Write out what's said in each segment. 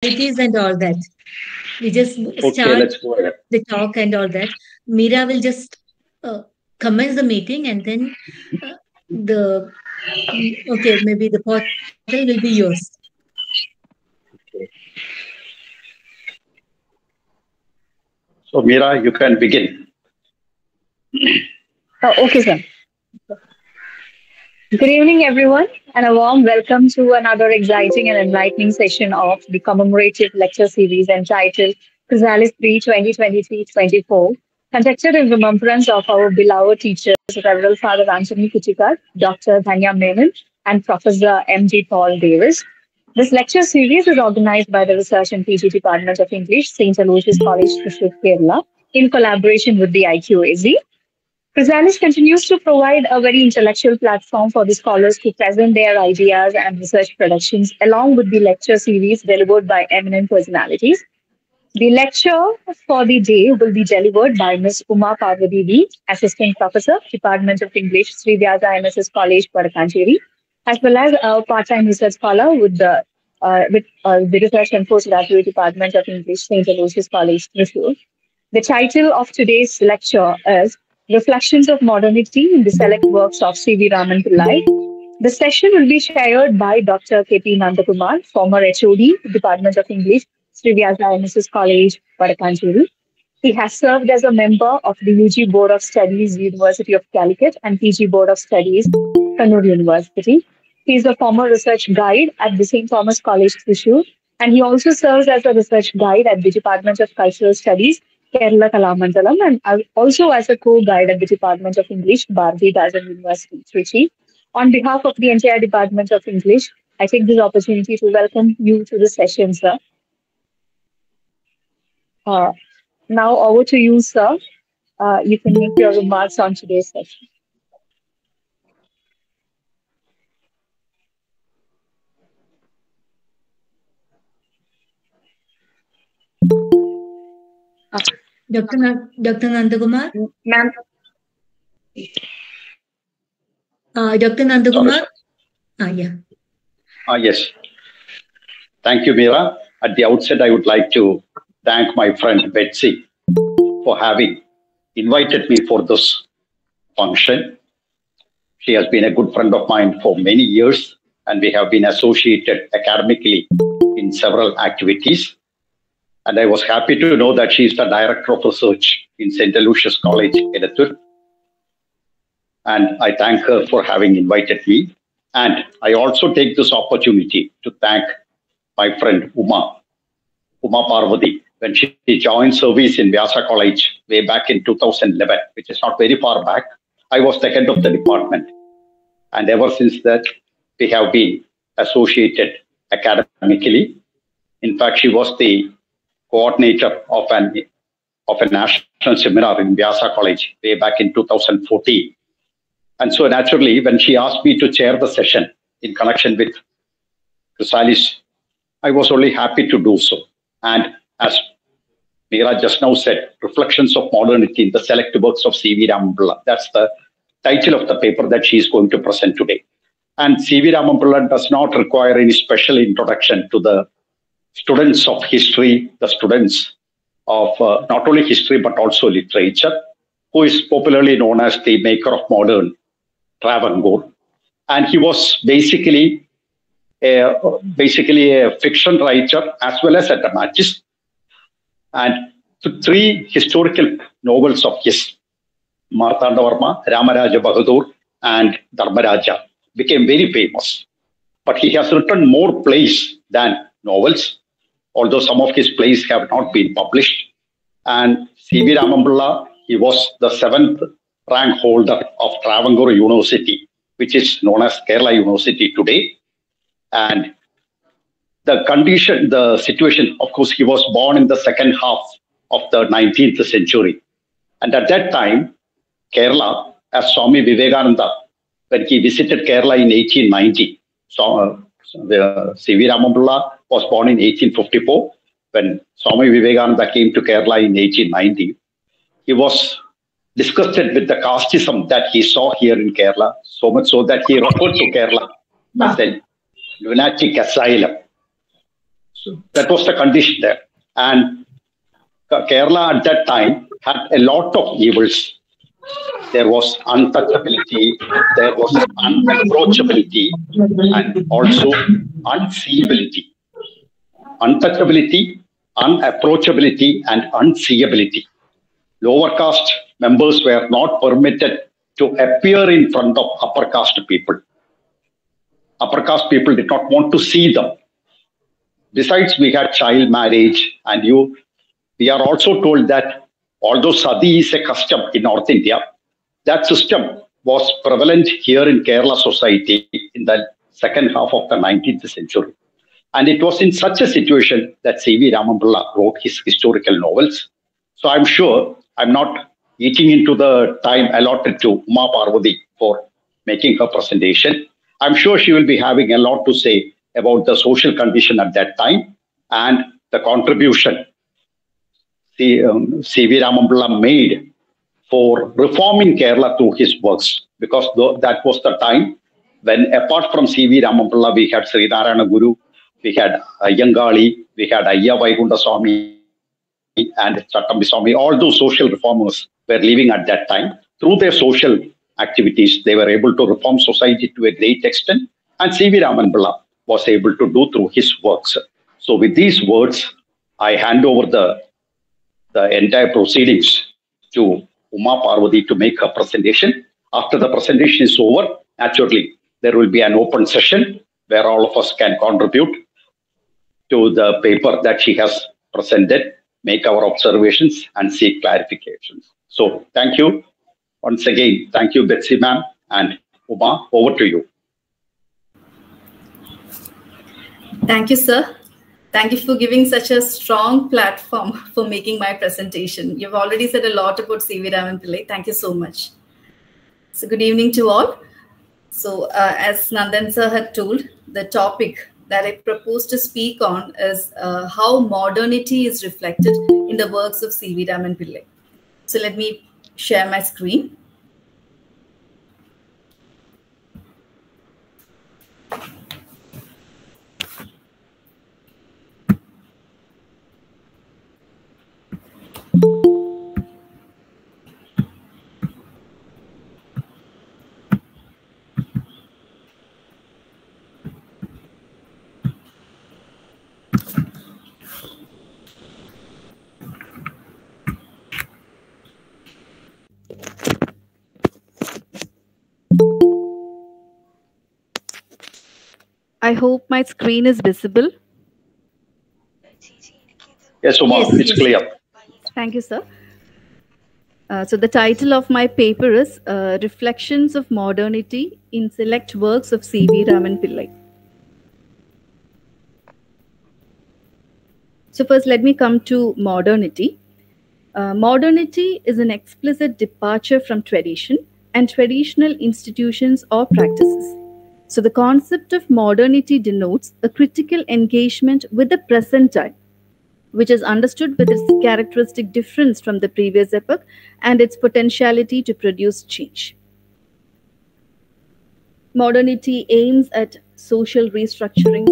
and all that. We just Okay, start let's go ahead. the talk and all that. Meera will just uh, commence the meeting, and then the okay, maybe the portal will be yours. Okay. So, Meera, you can begin. Okay, sir. Good evening, everyone, and a warm welcome to another exciting and enlightening session of the commemorative lecture series entitled Chrysalis III 2023-24, conducted in remembrance of our beloved teachers, Reverend Father Anthony Kuchikar, Dr. Dhanya Menon, and Professor M.G. Paul Davis. This lecture series is organized by the Research and PG Department of English, St. Aloysius College, Thrissur, Kerala, in collaboration with the IQAC. Chrysalis continues to provide a very intellectual platform for the scholars to present their ideas and research productions, along with the lecture series delivered by eminent personalities. The lecture for the day will be delivered by Ms. Parvathi V, Assistant Professor, Department of English, Sri Vyasa MSS College, Vadakancheri, as well as a part-time research scholar with the Research and Postgraduate Department of English, St. Aloysius College, Thrissur. The title of today's lecture is Reflections of Modernity in the Select Works of C.V. Raman Pillai. The session will be shared by Dr. KP Nandakumar, former HOD, Department of English, Sri Vyasa MSS College, Vadakancheri. He has served as a member of the UG Board of Studies, University of Calicut, and PG Board of Studies, Kannur University. He is a former research guide at the St. Thomas College, Thrissur, and he also serves as a research guide at the Department of Cultural Studies, Kerala Kalamandalam, and also as a co-guide at the Department of English, Bharati Dasan University, Trichy. On behalf of the entire Department of English, I take this opportunity to welcome you to the session, sir. Now over to you, sir. You can make your remarks on today's session. Dr. Nandakumar? Ma'am. Dr. Sorry, Nandakumar? sir. Yeah. Yes. Thank you, Meera. At the outset, I would like to thank my friend Betsy for having invited me for this function. She has been a good friend of mine for many years, and we have been associated academically in several activities. And I was happy to know that she is the Director of Research in St. Aloysius College, Edathur. And I thank her for having invited me. And I also take this opportunity to thank my friend Uma Parvati, when she joined service in Vyasa College way back in 2011, which is not very far back. I was the head of the department. And ever since that, we have been associated academically. In fact, she was the coordinator of a national seminar in Vyasa College way back in 2014. And so naturally, when she asked me to chair the session in connection with Chrysalis, I was only happy to do so. And as Meera just now said, Reflections of Modernity in the Select Works of C.V. Raman Pillai. That's the title of the paper that she is going to present today. And C.V. Raman Pillai does not require any special introduction to the students of history, the students of not only history but also literature, who is popularly known as the maker of modern Travancore. And he was basically a fiction writer as well as a dramatist. And three historical novels of his, Martandavarma, Ramaraja Bahadur, and Dharmaraja, became very famous. But he has written more plays than novels, although some of his plays have not been published. And C.V. Raman Pillai, he was the 7th rank holder of Travancore University, which is known as Kerala University today. And the situation, of course, he was born in the second half of the 19th century. And at that time, Kerala, as Swami Vivekananda, when he visited Kerala in 1890, C.V. Raman Pillai was born in 1854. When Swami Vivekananda came to Kerala in 1890, he was disgusted with the casteism that he saw here in Kerala, so much so that he referred to Kerala as a lunatic asylum. So that was the condition there. And Kerala at that time had a lot of evils. There was untouchability, there was unapproachability, and also unseeability. Untouchability, unapproachability, and unseeability. Lower caste members were not permitted to appear in front of upper caste people. Upper caste people did not want to see them. Besides, we had child marriage, and we are also told that although sati is a custom in North India, that system was prevalent here in Kerala society in the second half of the 19th century. And it was in such a situation that C.V. Raman wrote his historical novels. So I'm sure I'm not eating into the time allotted to Uma Parvati for making her presentation. I'm sure she will be having a lot to say about the social condition at that time and the contribution C.V. Raman made for reforming Kerala through his works, because that was the time when, apart from C.V. Raman, we had Sri Narayana Guru, we had Ayyangali, we had Ayya Vaikunta Swami and Chattambi Swami. All those social reformers were living at that time. Through their social activities, they were able to reform society to a great extent, and C.V. Raman was able to do through his works. So with these words, I hand over the entire proceedings to Uma Parvati to make her presentation. After the presentation is over, naturally, there will be an open session where all of us can contribute to the paper that she has presented, make our observations, and seek clarifications. So thank you. Once again, thank you, Betsy ma'am, and Uma, over to you. Thank you, sir. Thank you for giving such a strong platform for making my presentation. You've already said a lot about C.V. Raman Pillai. Thank you so much. So good evening to all. So as Nandan sir had told, the topic that I propose to speak on is how modernity is reflected in the works of C.V. Raman Pillai. So let me share my screen. I hope my screen is visible. Yes, Uma, it's clear. Thank you, sir. So the title of my paper is Reflections of Modernity in Select Works of C.V. Raman Pillai. So first, let me come to modernity. Modernity is an explicit departure from tradition and traditional institutions or practices. So the concept of modernity denotes a critical engagement with the present time, which is understood with its characteristic difference from the previous epoch and its potentiality to produce change. Modernity aims at social restructuring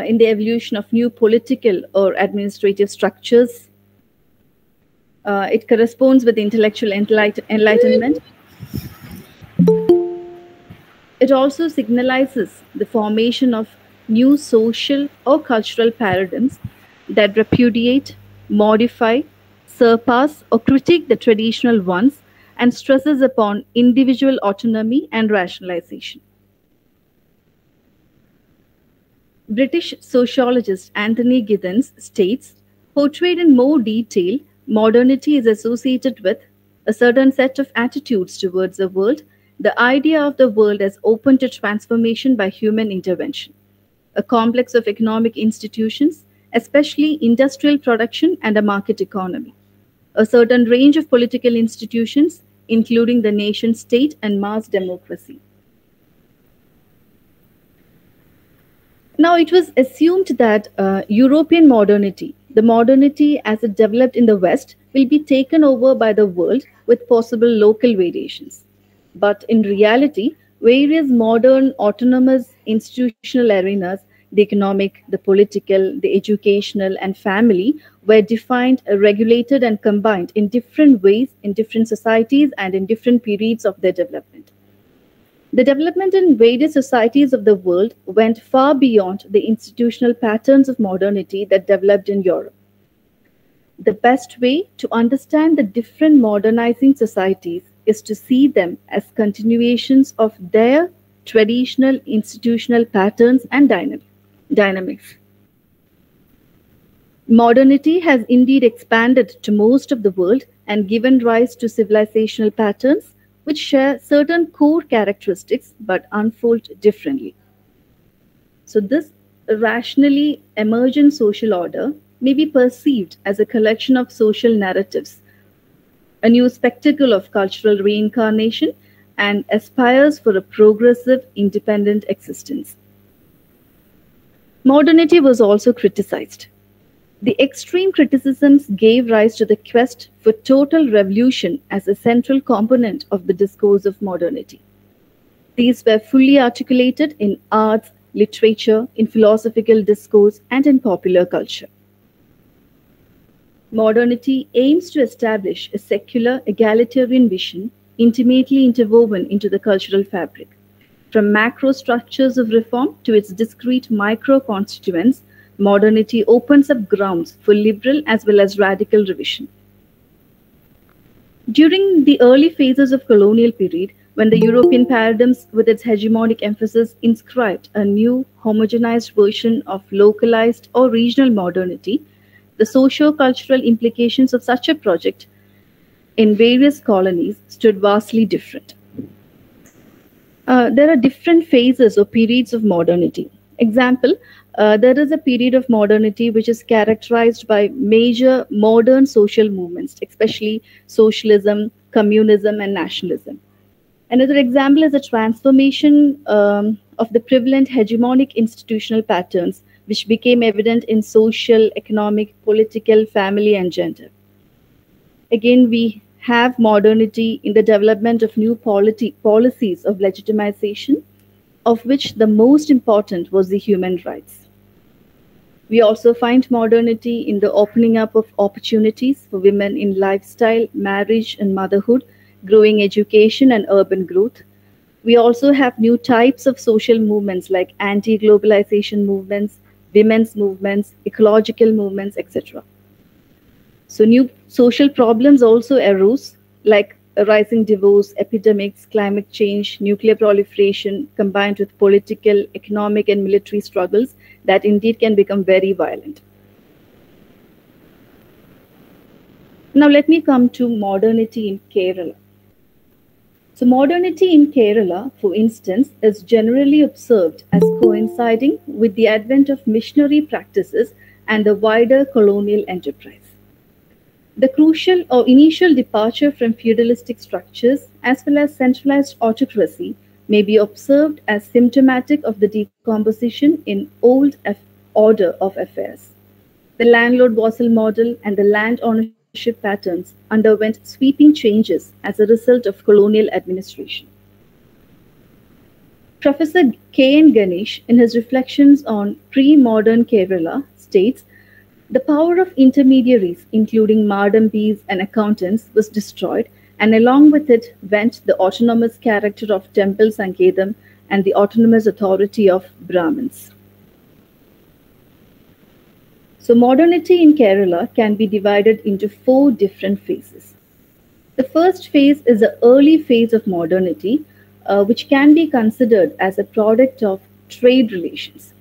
in the evolution of new political or administrative structures. It corresponds with intellectual enlightenment. It also signalizes the formation of new social or cultural paradigms that repudiate, modify, surpass, or critique the traditional ones and stresses upon individual autonomy and rationalization. British sociologist Anthony Giddens states, portrayed in more detail, modernity is associated with a certain set of attitudes towards the world, the idea of the world as open to transformation by human intervention, a complex of economic institutions, especially industrial production and a market economy, a certain range of political institutions, including the nation state and mass democracy. Now, it was assumed that European modernity, the modernity as it developed in the West, will be taken over by the world with possible local variations. But in reality, various modern autonomous institutional arenas the economic, the political, the educational, and family were defined, regulated, and combined in different ways in different societies and in different periods of their development. The development in various societies of the world went far beyond the institutional patterns of modernity that developed in Europe. The best way to understand the different modernizing societies is to see them as continuations of their traditional institutional patterns and dynamics. Modernity has indeed expanded to most of the world and given rise to civilizational patterns which share certain core characteristics but unfold differently. So, this rationally emergent social order may be perceived as a collection of social narratives, a new spectacle of cultural reincarnation, and aspires for a progressive, independent existence. Modernity was also criticized. The extreme criticisms gave rise to the quest for total revolution as a central component of the discourse of modernity. These were fully articulated in arts, literature, in philosophical discourse, and in popular culture. Modernity aims to establish a secular, egalitarian vision intimately interwoven into the cultural fabric. From macro structures of reform to its discrete micro constituents, modernity opens up grounds for liberal as well as radical revision. During the early phases of colonial period, when the European paradigms with its hegemonic emphasis inscribed a new homogenized version of localized or regional modernity, the socio-cultural implications of such a project in various colonies stood vastly different. There are different phases or periods of modernity. Example, there is a period of modernity which is characterized by major modern social movements, especially socialism, communism, and nationalism. Another example is a transformation of the prevalent hegemonic institutional patterns which became evident in social, economic, political, family, and gender. Again, we have modernity in the development of new policies of legitimization, of which the most important was the human rights. We also find modernity in the opening up of opportunities for women in lifestyle, marriage, and motherhood, growing education, and urban growth. We also have new types of social movements like anti-globalization movements, women's movements, ecological movements, etc. So new social problems also arose, like rising divorce, epidemics, climate change, nuclear proliferation, combined with political, economic, and military struggles that indeed can become very violent. Now let me come to modernity in Kerala. So modernity in Kerala, for instance, is generally observed as coinciding with the advent of missionary practices and the wider colonial enterprise. The crucial or initial departure from feudalistic structures as well as centralized autocracy may be observed as symptomatic of the decomposition in old order of affairs. The landlord-vassal model and the land ownership patterns underwent sweeping changes as a result of colonial administration. Professor K. N. Ganesh, in his reflections on pre-modern Kerala, states, the power of intermediaries, including madambis and accountants, was destroyed, and along with it went the autonomous character of temple Sankedam and the autonomous authority of Brahmins. So modernity in Kerala can be divided into 4 different phases. The first phase is the early phase of modernity, which can be considered as a product of trade relations,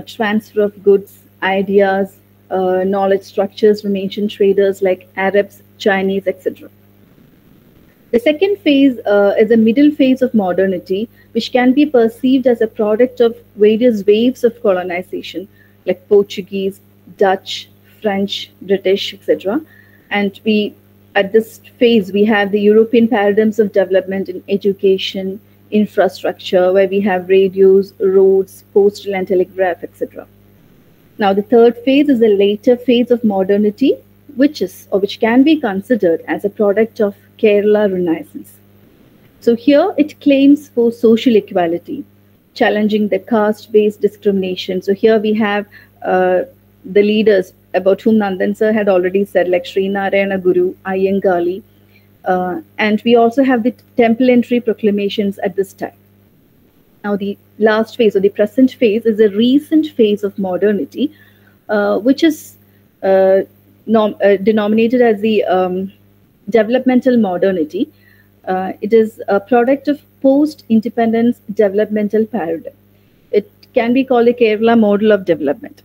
transfer of goods, ideas, knowledge structures from ancient traders like Arabs, Chinese, etc. The second phase is a middle phase of modernity, which can be perceived as a product of various waves of colonization, like Portuguese, Dutch, French, British, etc. And at this phase, we have the European paradigms of development in education, infrastructure, where we have radios, roads, postal and telegraph, etc. Now, the third phase is a later phase of modernity, which can be considered as a product of Kerala Renaissance. So here it claims for social equality, challenging the caste-based discrimination. So here we have the leaders about whom Nandan sir had already said, like Sri Narayana Guru, Ayyangali, and we also have the temple entry proclamations at this time. Now, the last phase, or the present phase, is a recent phase of modernity, which is denominated as the developmental modernity. It is a product of post-independence developmental paradigm. It can be called a Kerala model of development.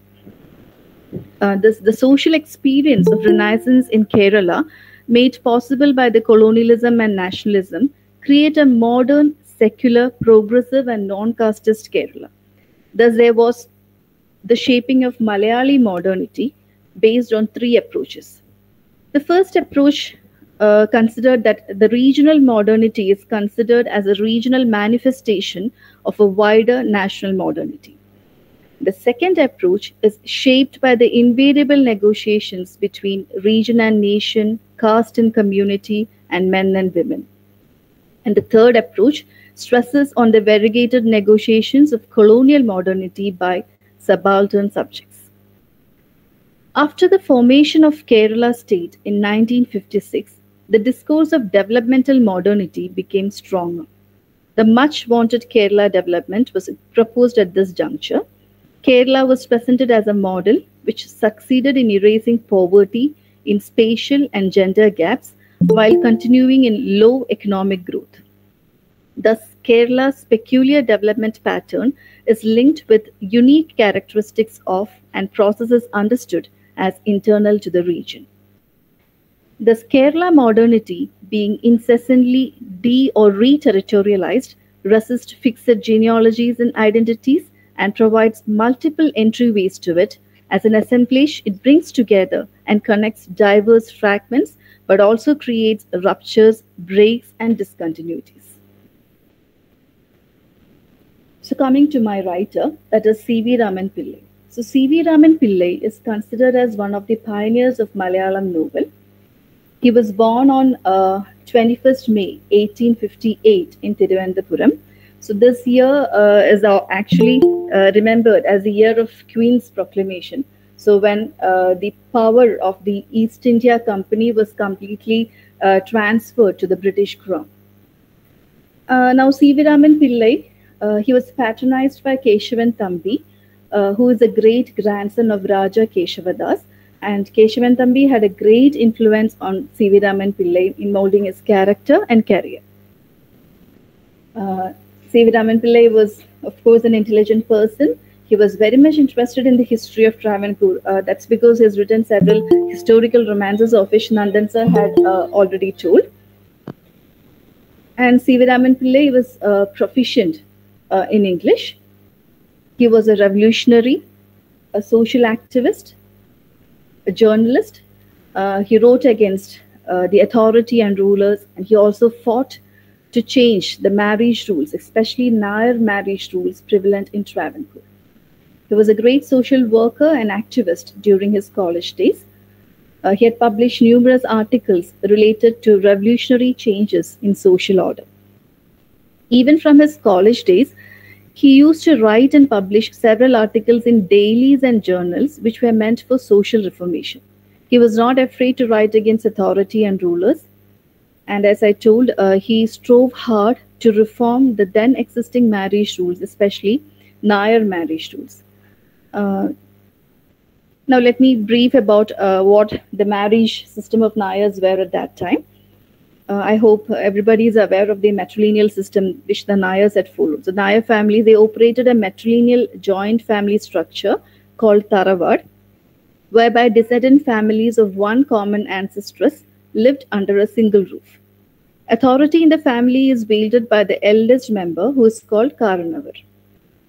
The social experience of Renaissance in Kerala, made possible by the colonialism and nationalism, create a modern, secular, progressive, and non-casteist Kerala. Thus, there was the shaping of Malayali modernity based on three approaches. The first approach considered that the regional modernity is considered as a regional manifestation of a wider national modernity. The second approach is shaped by the invariable negotiations between region and nation, caste and community, and men and women. And the third approach stresses on the variegated negotiations of colonial modernity by subaltern subjects. After the formation of Kerala state in 1956, the discourse of developmental modernity became stronger. The much wanted Kerala development was proposed at this juncture. Kerala was presented as a model which succeeded in erasing poverty in spatial and gender gaps while continuing in low economic growth. Thus, Kerala's peculiar development pattern is linked with unique characteristics of and processes understood as internal to the region. Thus, Kerala modernity, being incessantly or re-territorialized, resists fixed genealogies and identities and provides multiple entryways to it. As an assemblage, it brings together and connects diverse fragments, but also creates ruptures, breaks, and discontinuities. So coming to my writer, that is C.V. Raman Pillai. So C.V. Raman Pillai is considered as one of the pioneers of Malayalam novel. He was born on 21st May 1858 in Thiruvananthapuram. So this year is actually remembered as the year of Queen's proclamation. So when the power of the East India Company was completely transferred to the British Crown. Now C.V. Raman Pillai, he was patronized by Keshavan Thambi, who is a great grandson of Raja Keshavadas. And Keshavan Thambi had a great influence on C.V. Raman Pillai in molding his character and career. C.V. Raman Pillai was, of course, an intelligent person. He was very much interested in the history of Travancore. That's because he has written several historical romances of which Nandan sir had already told. And C.V. Raman Pillai was proficient in English. He was a revolutionary, a social activist, a journalist. He wrote against the authority and rulers, and he also fought to change the marriage rules, especially Nair marriage rules prevalent in Travancore. He was a great social worker and activist during his college days. He had published numerous articles related to revolutionary changes in social order. Even from his college days, he used to write and publish several articles in dailies and journals which were meant for social reformation. He was not afraid to write against authority and rulers. And as I told, he strove hard to reform the then existing marriage rules, especially Nair marriage rules. Now let me brief about what the marriage system of Nairs were at that time. I hope everybody is aware of the matrilineal system which the Nairs had followed. The Nair family, they operated a matrilineal joint family structure called Tharavad, whereby descendant families of one common ancestress lived under a single roof. Authority in the family is wielded by the eldest member, who is called Karanavar.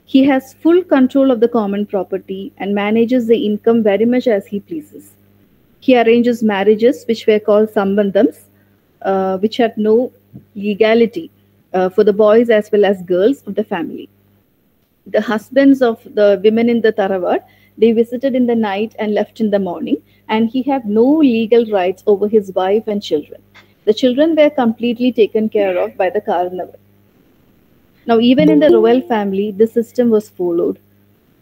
He has full control of the common property and manages the income very much as he pleases. He arranges marriages which were called sambandhams, which had no legality for the boys as well as girls of the family. The husbands of the women in the Tharavad, they visited in the night and left in the morning, and he had no legal rights over his wife and children. The children were completely taken care of by the Karanavar. Now, even in the royal family, the system was followed.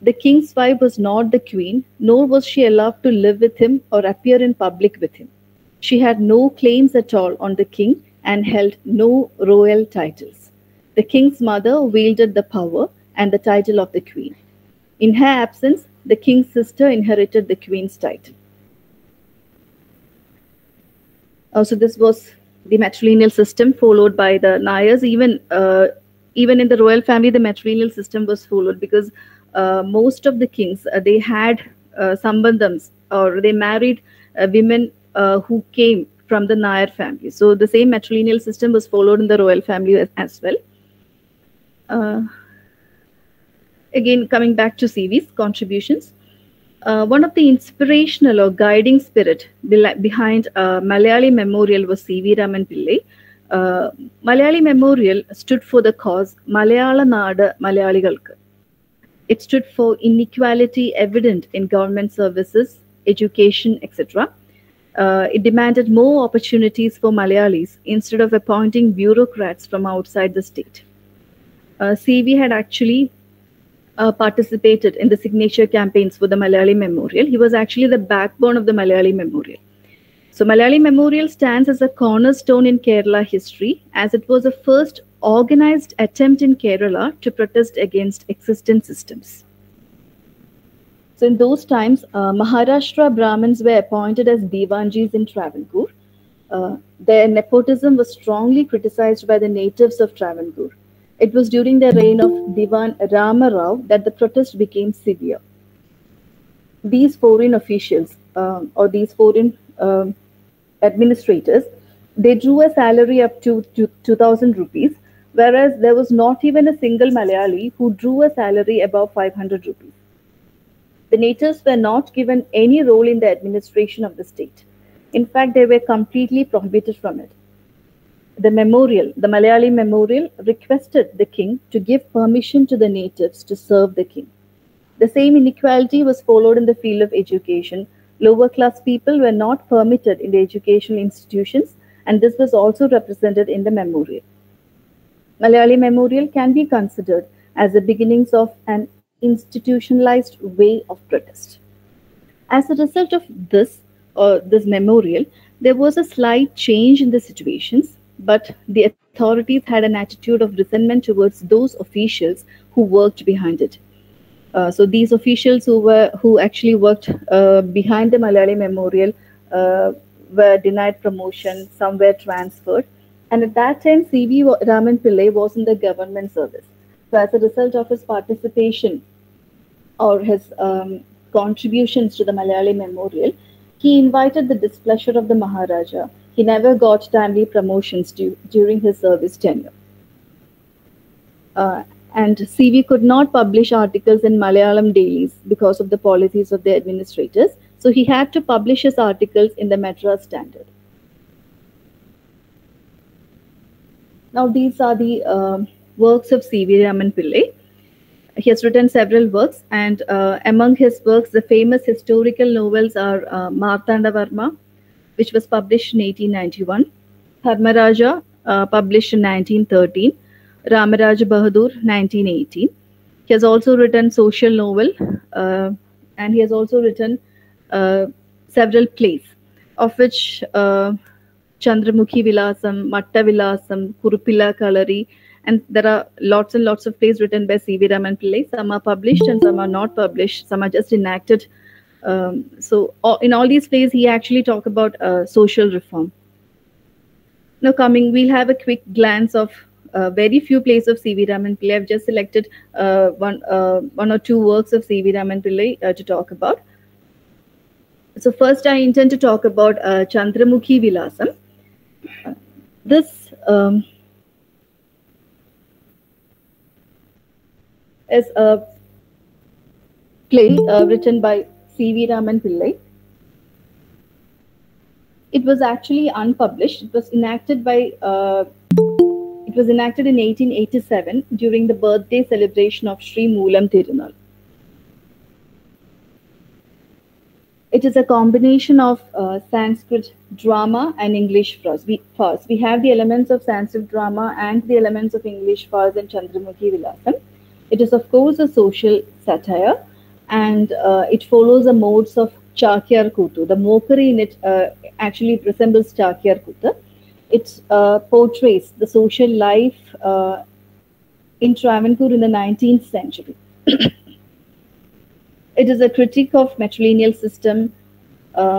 The king's wife was not the queen, nor was she allowed to live with him or appear in public with him. She had no claims at all on the king and held no royal titles. The king's mother wielded the power and the title of the queen. In her absence, the king's sister inherited the queen's title. So this was the matrilineal system followed by the Nayars. Even in the royal family, the matrilineal system was followed because most of the kings they had sambandhams, or they married women who came from the Nayar family. So the same matrilineal system was followed in the royal family as well. Again, coming back to CV's contributions, one of the inspirational or guiding spirit behind Malayali Memorial was C.V. Raman Pillai. Malayali Memorial stood for the cause Malayala Nada Malayaligalkku. It stood for inequality evident in government services, education, etc. It demanded more opportunities for Malayalis instead of appointing bureaucrats from outside the state. CV had actually participated in the signature campaigns for the Malayali Memorial. He was actually the backbone of the Malayali Memorial. So Malayali Memorial stands as a cornerstone in Kerala history, as it was the first organized attempt in Kerala to protest against existing systems. So in those times, Maharashtra Brahmins were appointed as Divanjis in Travancore. Their nepotism was strongly criticized by the natives of Travancore. It was during the reign of Divan Rama Rao that the protest became severe. These foreign officials or these foreign administrators, they drew a salary up to 2,000 rupees, whereas there was not even a single Malayali who drew a salary above 500 rupees. The natives were not given any role in the administration of the state. In fact, they were completely prohibited from it. The Malayali Memorial, requested the king to give permission to the natives to serve the king. The same inequality was followed in the field of education. Lower class people were not permitted in the educational institutions, and this was also represented in the memorial. Malayali Memorial can be considered as the beginnings of an institutionalized way of protest. As a result of this memorial, there was a slight change in the situations, but the authorities had an attitude of resentment towards those officials who worked behind it. So these officials who actually worked behind the Malayali Memorial were denied promotion, some were transferred, and at that time C.V. Raman Pillai was in the government service. So as a result of his participation or his contributions to the Malayali Memorial, he invited the displeasure of the Maharaja. He never got timely promotions during his service tenure. And CV could not publish articles in Malayalam dailies because of the policies of the administrators. So he had to publish his articles in the Madras Standard. Now these are the works of C.V. Raman Pillai. He has written several works, and among his works, the famous historical novels are Martanda Varma, which was published in 1891, Dharmaraja, published in 1913, Ramaraj Bahadur, 1918. He has also written social novel, and he has also written several plays, of which Chandramukhi Vilasam, Matta Vilasam, Kurupilla Kalari, and there are lots and lots of plays written by C.V. Raman Pillai. Some are published and some are not published. Some are just enacted. So in all these plays, he actually talk about social reform. Now we'll have a quick glance of very few plays of C.V. Raman Pillai. I've just selected one or two works of C.V. Raman Pillai to talk about. So first, I intend to talk about Chandramukhi Vilasam. This is a play written by C.V. Raman Pillai. It was actually unpublished. It was enacted in 1887 during the birthday celebration of Sri Moolam Tirunal. It is a combination of Sanskrit drama and English verse. We have the elements of Sanskrit drama and the elements of English verse in Chandramukhi Vilasam. It is, of course, a social satire, and it follows the modes of Chakyar Kutu. The mockery in it actually resembles Chakyar Kutu. It portrays the social life in Travancore in the 19th century. It is a critique of matrilineal system.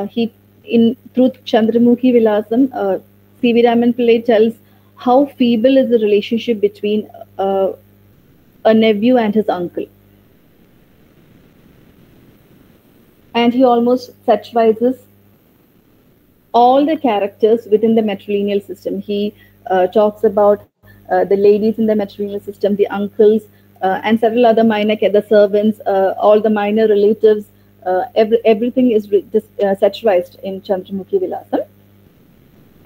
He in through Chandramukhi Vilasam, C.V. Raman Pillai tells how feeble is the relationship between a nephew and his uncle, and he almost satirizes all the characters within the matrilineal system. He talks about the ladies in the matrilineal system, the uncles, and several other minor, the servants, all the minor relatives. Everything is satirized in Chandramukhi Vilasam.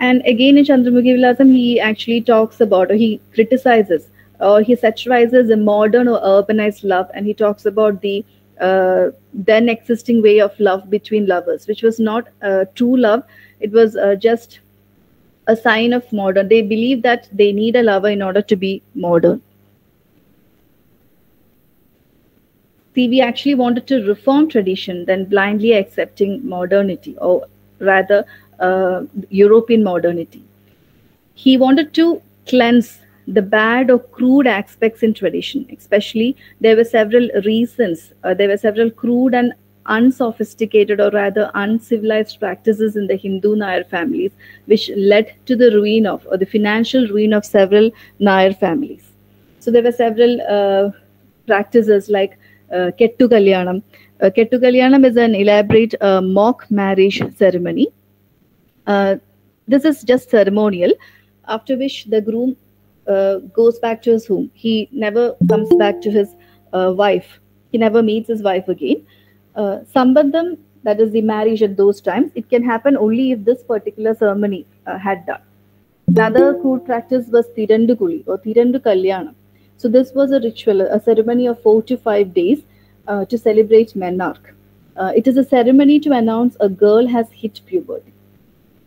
And again in Chandramukhi Vilasam, he actually talks about, or he criticizes, or he satirizes the modern or urbanized love, and he talks about the then existing way of love between lovers, which was not true love. It was just a sign of modern. They believe that they need a lover in order to be modern. CV actually wanted to reform tradition than blindly accepting modernity, or rather, European modernity. He wanted to cleanse the bad or crude aspects in tradition. Especially, there were several reasons. There were several crude and unsophisticated, or rather uncivilized practices in the Hindu Nair families, which led to the ruin of, or the financial ruin of, several Nair families. So there were several practices like Kettu Kalyanam. Kettu Kalyanam is an elaborate mock marriage ceremony. This is just ceremonial, after which the groom goes back to his home. He never comes back to his wife. He never meets his wife again. Sambandham, that is the marriage at those times, it can happen only if this particular ceremony had done. Another crude practice was Thirandu Kuli or Thirandu Kalyanam. So this was a ritual, a ceremony of 4 to 5 days to celebrate menarche. It is a ceremony to announce a girl has hit puberty.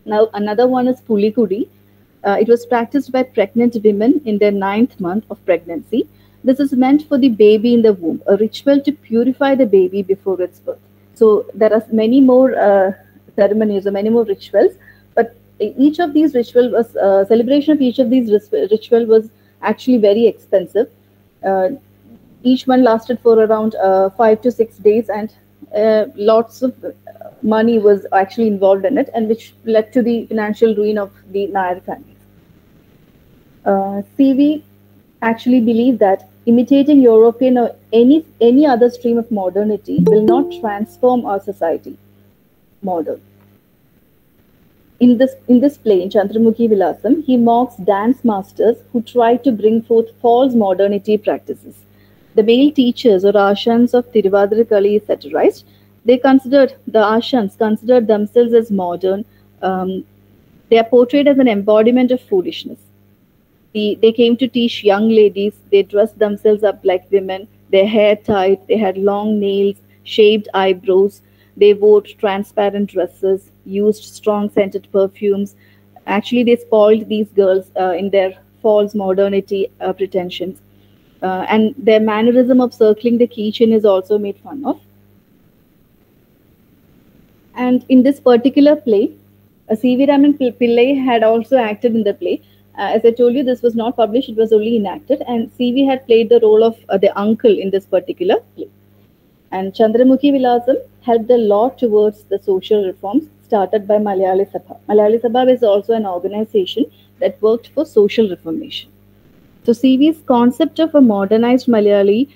Now another one is Pulikudi. It was practiced by pregnant women in their 9th month of pregnancy. This is meant for the baby in the womb, a ritual to purify the baby before its birth. So there are many more ceremonies or many more rituals, but each of these rituals was celebration of each of these ritual was actually very expensive. Each one lasted for around 5 to 6 days, and lots of money was actually involved in it, and which led to the financial ruin of the Nair families. CV actually believed that imitating European or any other stream of modernity will not transform our society. Modern. In this play, in Chandramukhi Vilasam, he mocks dance masters who try to bring forth false modernity practices. The male teachers or ashans of Tiruvadirakali is satirized. The ashans considered themselves as modern. They are portrayed as an embodiment of foolishness. They came to teach young ladies. They dressed themselves up like women. Their hair tied. They had long nails, shaved eyebrows. They wore transparent dresses, used strong scented perfumes. Actually, they spoiled these girls in their false modernity pretensions. And their mannerism of circling the keychain is also made fun of. And in this particular play, C.V. Raman Pillai had also acted in the play. As I told you, this was not published, it was only enacted, and CV had played the role of the uncle in this particular play. And Chandramukhi Vilasam helped a lot towards the social reforms started by Malayali Sabha. Malayali Sabha is also an organization that worked for social reformation. So CV's concept of a modernized Malayali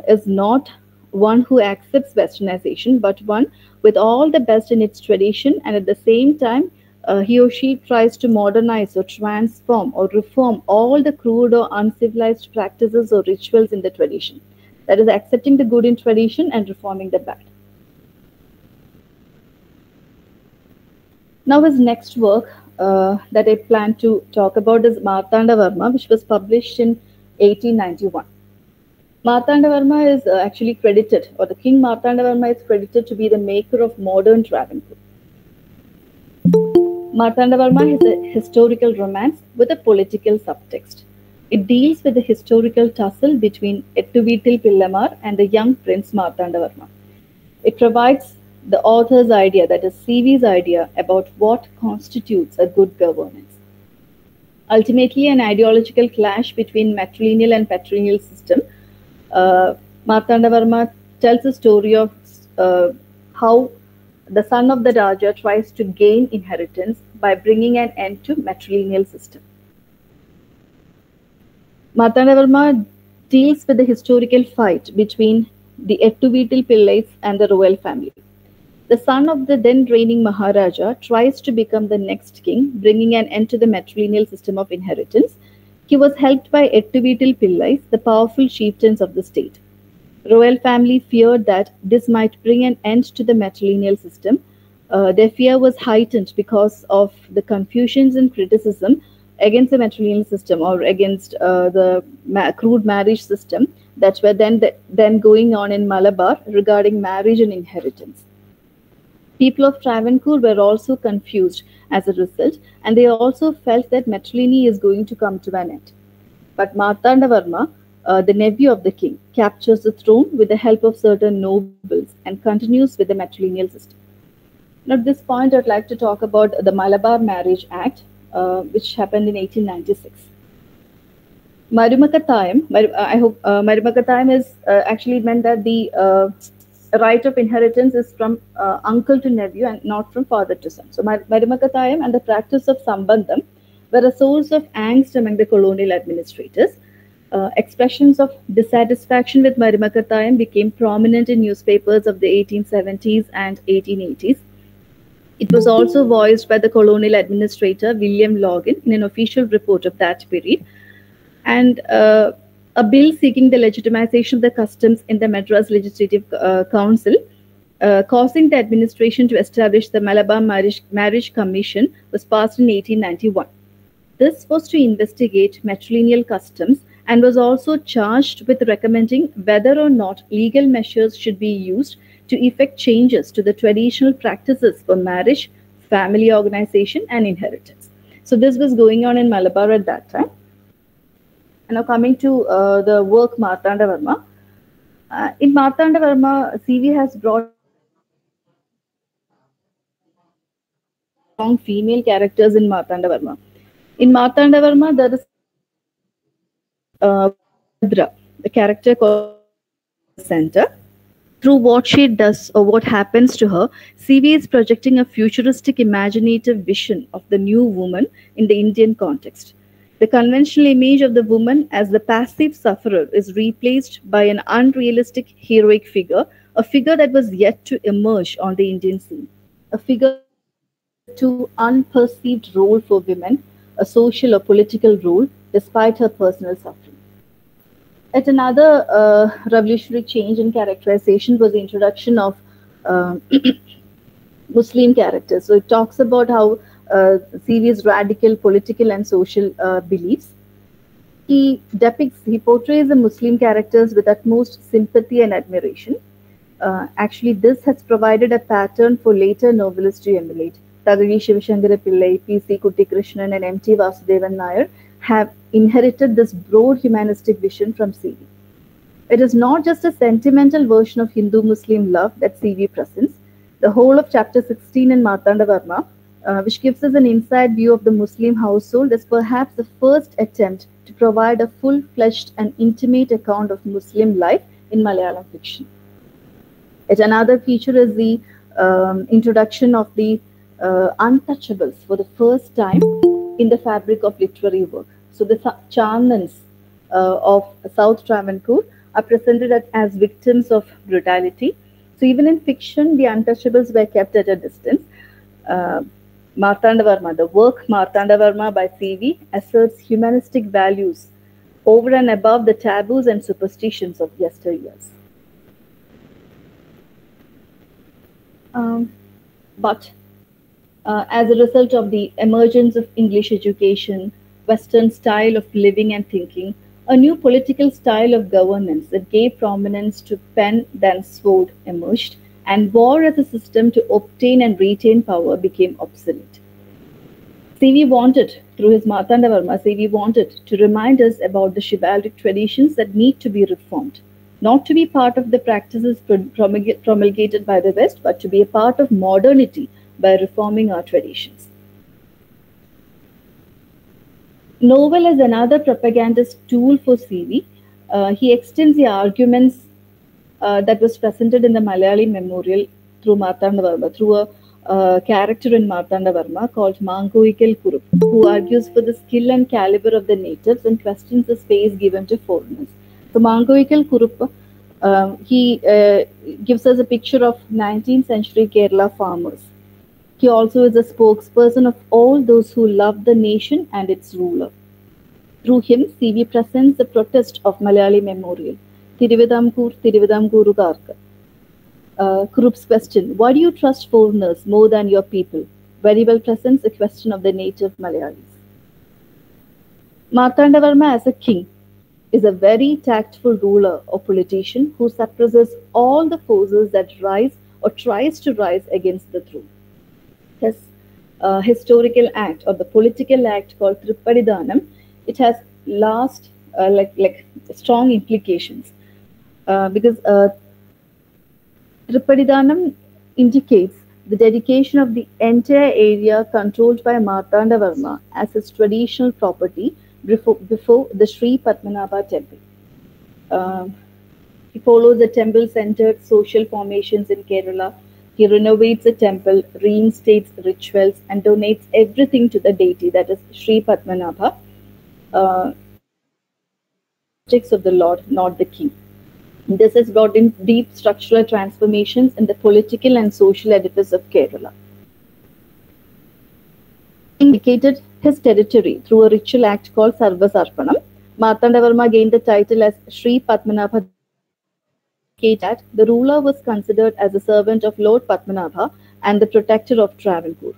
is not one who accepts westernization, but one with all the best in its tradition, and at the same time, he or she tries to modernize or transform or reform all the crude or uncivilized practices or rituals in the tradition. That is, accepting the good in tradition and reforming the bad. Now his next work that I plan to talk about is Martanda Varma, which was published in 1891. Martandavarma is actually credited, or the King Martandavarma is credited to be the maker of modern Travancore. Martandavarma is a historical romance with a political subtext. It deals with the historical tussle between Ettuvitil Pillamar and the young Prince Martandavarma. It provides the author's idea, that is CV's idea, about what constitutes a good governance. Ultimately, an ideological clash between matrilineal and patrilineal system. Martandavarma tells a story of how the son of the Raja tries to gain inheritance by bringing an end to matrilineal system. Martandavarma deals with the historical fight between the Ettuvitil Pillais and the royal family. The son of the then reigning Maharaja tries to become the next king, bringing an end to the matrilineal system of inheritance. He was helped by Ettuvitil Pillais, the powerful chieftains of the state. Royal family feared that this might bring an end to the matrilineal system. Their fear was heightened because of the confusions and criticism against the matrilineal system, or against the crude marriage system that were then going on in Malabar regarding marriage and inheritance. People of Travancore were also confused as a result, and they also felt that matrilineal is going to come to an end. But Martandavarma, the nephew of the king, captures the throne with the help of certain nobles and continues with the matrilineal system. Now, at this point, I'd like to talk about the Malabar Marriage Act, which happened in 1896. Marumakatayam, I hope Marumakatayam is actually meant that the right of inheritance is from uncle to nephew and not from father to son. So Marumakatayam and the practice of Sambandham were a source of angst among the colonial administrators. Expressions of dissatisfaction with Marumakatayam became prominent in newspapers of the 1870s and 1880s. It was also voiced by the colonial administrator William Logan in an official report of that period. And a bill seeking the legitimization of the customs in the Madras Legislative Council, causing the administration to establish the Malabar Marriage Commission, was passed in 1891. This was to investigate matrilineal customs and was also charged with recommending whether or not legal measures should be used to effect changes to the traditional practices for marriage, family organization, and inheritance. So this was going on in Malabar at that time. And now coming to the work Martandavarma. In Martandavarma, CV has brought strong female characters in Martandavarma. In Martandavarma, there is Bhadra, the character called the center. Through what she does or what happens to her, CV is projecting a futuristic, imaginative vision of the new woman in the Indian context. The conventional image of the woman as the passive sufferer is replaced by an unrealistic heroic figure, a figure that was yet to emerge on the Indian scene, a figure that plays a too unperceived role for women, a social or political role, despite her personal suffering. Yet another revolutionary change in characterization was the introduction of Muslim characters. So it talks about how serious radical political and social beliefs. He portrays the Muslim characters with utmost sympathy and admiration. Actually, this has provided a pattern for later novelists to emulate. Thagazhi Shivashankara Pillai, P.C. Kutty Krishnan, and M.T. Vasudevan Nair have inherited this broad humanistic vision from CV. It is not just a sentimental version of Hindu-Muslim love that CV presents. The whole of chapter 16 in Martandavarma, which gives us an inside view of the Muslim household, is perhaps the first attempt to provide a full-fledged and intimate account of Muslim life in Malayalam fiction. Yet another feature is the introduction of the untouchables for the first time in the fabric of literary work. So the Chandans of South Travancore are presented as victims of brutality. So even in fiction, the untouchables were kept at a distance. Martandavarma, the work Martandavarma by CV, asserts humanistic values over and above the taboos and superstitions of yesteryears. But as a result of the emergence of English education, Western style of living and thinking, A new political style of governance that gave prominence to pen than sword emerged, and war as a system to obtain and retain power became obsolete. CV wanted, through his Martandavarma, CV wanted to remind us about the chivalric traditions that need to be reformed, not to be part of the practices promulgated by the West, but to be a part of modernity by reforming our traditions. Novel as another propagandist tool for CV, he extends the arguments that was presented in the Malayali memorial through Martandavarma, through a character in Martandavarma called Mangoikal Kurup, who argues for the skill and caliber of the natives and questions the space given to foreigners. So Mangoikal Kurup, he gives us a picture of 19th century Kerala farmers. He also is a spokesperson of all those who love the nation and its ruler. Through him, CV presents the protest of Malayali memorial, Thiruvidamkuru Kurup's question, why do you trust foreigners more than your people? Very well presents a question of the native Malayalis. Martandavarma as a king is a very tactful ruler or politician who suppresses all the forces that rise or tries to rise against the throne. His historical act or the political act called Trippadidanam, it has like strong implications because Trippadidanam indicates the dedication of the entire area controlled by Martandavarma as his traditional property before the Sri Padmanabha temple. He follows the temple-centered social formations in Kerala. He renovates the temple, reinstates rituals, and donates everything to the deity, that is Sri Padmanabha, subjects of the Lord, not the king. This has brought in deep structural transformations in the political and social edifice of Kerala. He indicated his territory through a ritual act called Sarvasarpanam. Martandavarma gained the title as Sri Padmanabha. That the ruler was considered as a servant of Lord Padmanabha and the protector of Travancore.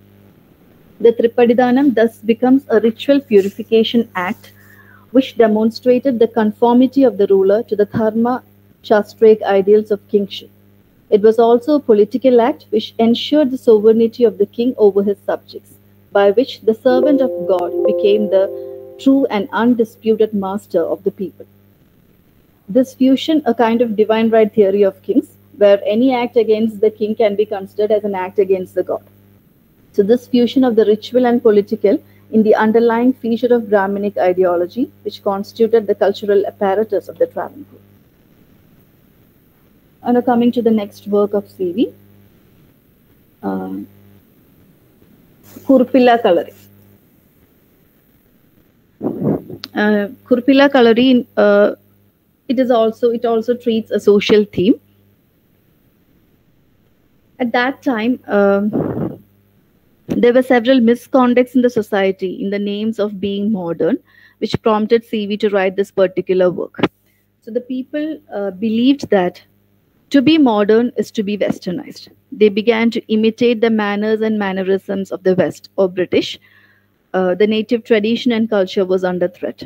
The Trippadidanam thus becomes a ritual purification act which demonstrated the conformity of the ruler to the Dharma Shastric ideals of kingship. It was also a political act which ensured the sovereignty of the king over his subjects, by which the servant of God became the true and undisputed master of the people. This fusion, a kind of divine right theory of kings, where any act against the king can be considered as an act against the god. So this fusion of the ritual and political in the underlying feature of Brahminic ideology, which constituted the cultural apparatus of the Travancore. And now coming to the next work of CV, Kurpilla Kalari. Kurpilla Kalari, it also treats a social theme. At that time, there were several misconducts in the society in the names of being modern, which prompted CV to write this particular work. So the people believed that to be modern is to be westernized. They began to imitate the manners and mannerisms of the West or British. The native tradition and culture was under threat.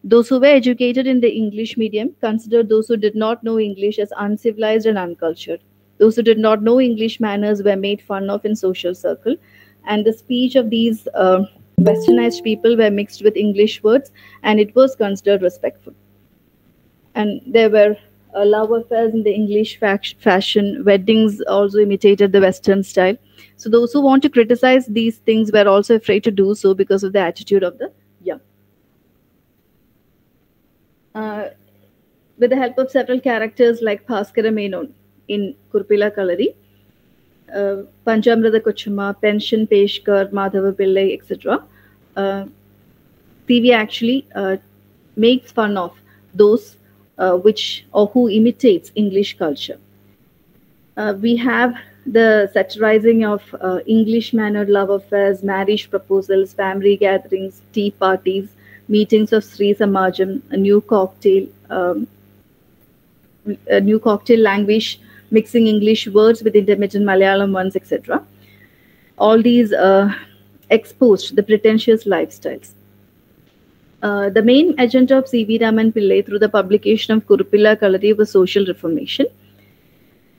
Those who were educated in the English medium considered those who did not know English as uncivilized and uncultured. Those who did not know English manners were made fun of in social circle, and the speech of these westernized people were mixed with English words, and it was considered respectful. And there were love affairs in the English fashion. Weddings also imitated the Western style. So those who want to criticize these things were also afraid to do so because of the attitude of the young. With the help of several characters like Bhaskara Menon in Kurpilla Kalari, Panchamrita Kochama, Pension Peshkar, Madhava Pillai, etc., TV actually makes fun of those who imitates English culture. We have the satirizing of English-mannered love affairs, marriage proposals, family gatherings, tea parties, meetings of Sri Samajam, a new cocktail language, mixing English words with intermittent Malayalam ones, etc. All these exposed the pretentious lifestyles. The main agenda of C.V. Raman Pillai through the publication of Kurupilla Kalari was social reformation.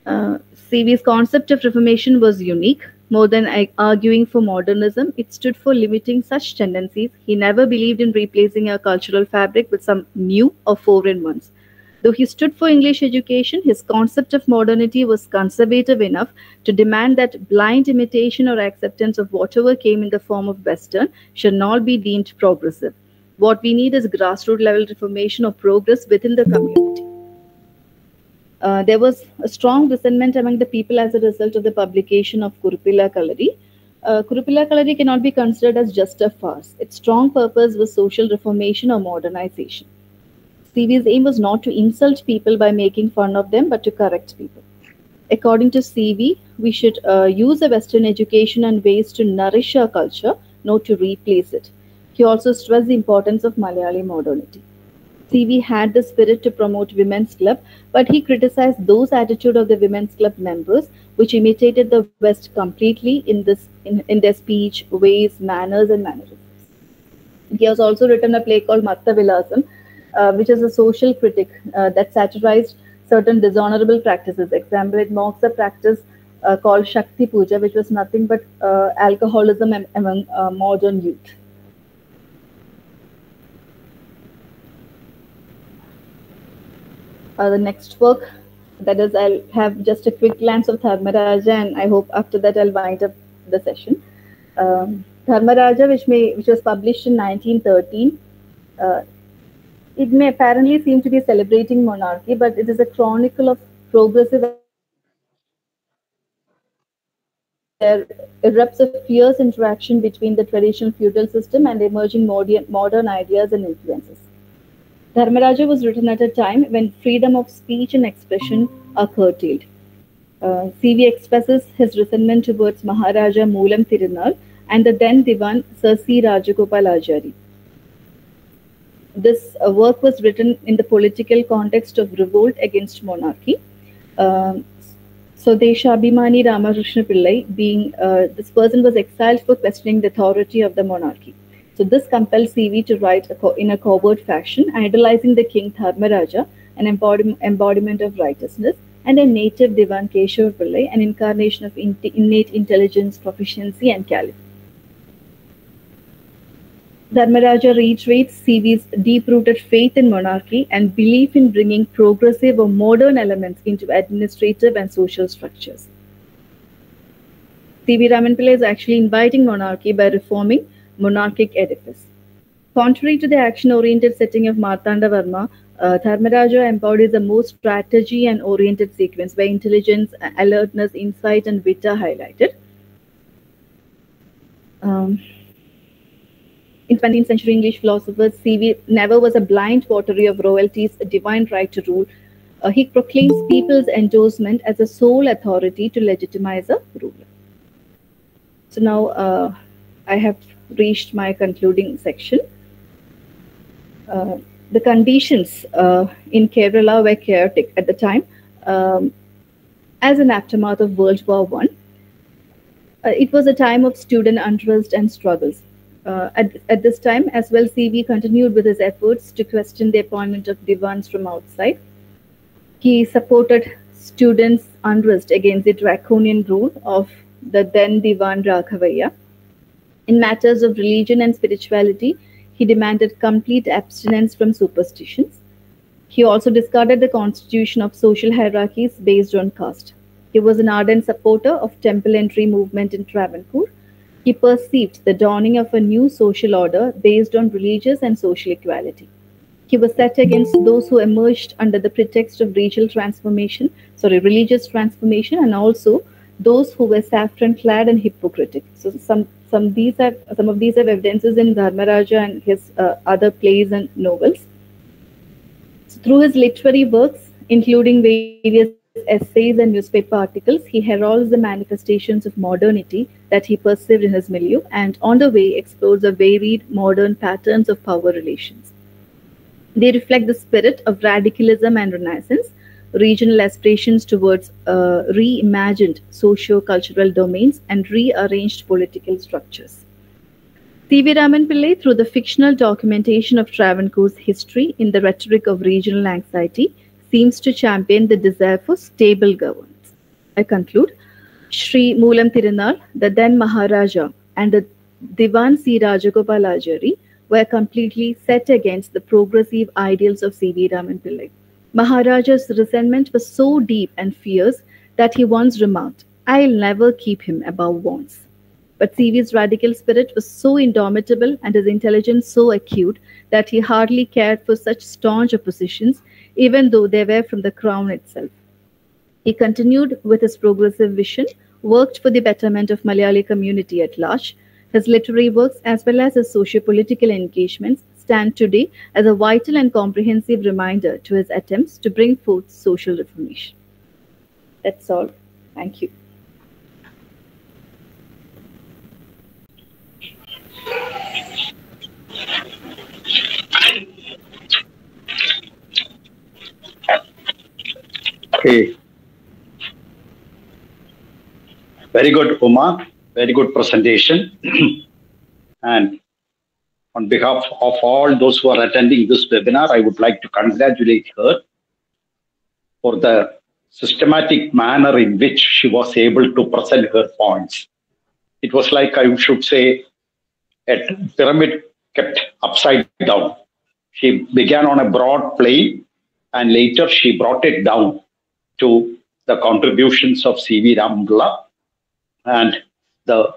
C.V.'s concept of reformation was unique. More than arguing for modernism, it stood for limiting such tendencies. He never believed in replacing our cultural fabric with some new or foreign ones. Though he stood for English education, his concept of modernity was conservative enough to demand that blind imitation or acceptance of whatever came in the form of Western should not be deemed progressive. What we need is grassroots level reformation or progress within the community. There was a strong resentment among the people as a result of the publication of Kurupilla Kalari. Kurupilla Kalari cannot be considered as just a farce. Its strong purpose was social reformation or modernization. CV's aim was not to insult people by making fun of them, but to correct people. According to CV, we should use a Western education and ways to nourish our culture, not to replace it. He also stressed the importance of Malayali modernity. CV had the spirit to promote women's club, but he criticized those attitude of the women's club members, which imitated the West completely in their speech, ways, manners, and mannerisms. He has also written a play called Matta Vilasam, which is a social critic that satirized certain dishonorable practices. Example, it mocks a practice called Shakti Puja, which was nothing but alcoholism among modern youth. The next work, that is, I'll have just a quick glance of Dharmaraja, and I hope after that I'll wind up the session. Dharmaraja, which was published in 1913, it may apparently seem to be celebrating monarchy, but it is a chronicle of progressive there erupts a fierce interaction between the traditional feudal system and emerging modern ideas and influences. Dharmaraja was written at a time when freedom of speech and expression are curtailed. CV expresses his resentment towards Maharaja Moolam Tirunal and the then Diwan Sir C. Rajagopalachari. This work was written in the political context of revolt against monarchy. So Deshabhimani Ramakrishna Pillai, this person was exiled for questioning the authority of the monarchy. So this compelled CV to write in a covert fashion, idolizing the king Dharmaraja, an embodiment of righteousness, and a native Diwan Keshav Pillai, an incarnation of innate intelligence, proficiency, and caliber. Dharmaraja reiterates CV's deep-rooted faith in monarchy and belief in bringing progressive or modern elements into administrative and social structures. C.V. Raman Pillai is actually inviting monarchy by reforming monarchic edifice. Contrary to the action-oriented setting of Martanda Varma, Dharmaraja embodies a more strategy and oriented sequence where intelligence, alertness, insight, and wit are highlighted. In 20th century English philosophers, CV never was a blind votary of royalty's divine right to rule. He proclaims people's endorsement as a sole authority to legitimize a ruler. So now I have reached my concluding section. The conditions in Kerala were chaotic at the time. As an aftermath of World War I, it was a time of student unrest and struggles. At this time, as well, CV continued with his efforts to question the appointment of divans from outside. He supported students' unrest against the draconian rule of the then Divan Raghavaiah. In matters of religion and spirituality, he demanded complete abstinence from superstitions. He also discarded the constitution of social hierarchies based on caste. He was an ardent supporter of temple entry movement in Travancore. He perceived the dawning of a new social order based on religious and social equality. He was set against those who emerged under the pretext of religious transformation, and also those who were saffron-clad and hypocritic. So some of these have evidences in Dharmaraja and his other plays and novels. So through his literary works, including various essays and newspaper articles, he heralds the manifestations of modernity that he perceived in his milieu, and on the way explores the varied modern patterns of power relations. They reflect the spirit of radicalism and renaissance, regional aspirations towards reimagined socio-cultural domains, and rearranged political structures. C.V. Raman Pillai, through the fictional documentation of Travancore's history in the rhetoric of regional anxiety, seems to champion the desire for stable governance. I conclude, Sri Moolam Tirunal, the then Maharaja, and the Diwan C. Rajagopalachari were completely set against the progressive ideals of C.V. Raman Pillai. Maharaja's resentment was so deep and fierce that he once remarked, "I'll never keep him above wants." But C.V.'s radical spirit was so indomitable and his intelligence so acute that he hardly cared for such staunch oppositions, even though they were from the crown itself. He continued with his progressive vision, worked for the betterment of Malayali community at large. His literary works as well as his socio-political engagements stand today as a vital and comprehensive reminder to his attempts to bring forth social reformation. That's all. Thank you. Okay. Very good, Uma. Very good presentation. And on behalf of all those who are attending this webinar, I would like to congratulate her for the systematic manner in which she was able to present her points. It was like, I should say, a pyramid kept upside down. She began on a broad plane and later she brought it down to the contributions of C.V. Raman Pillai and the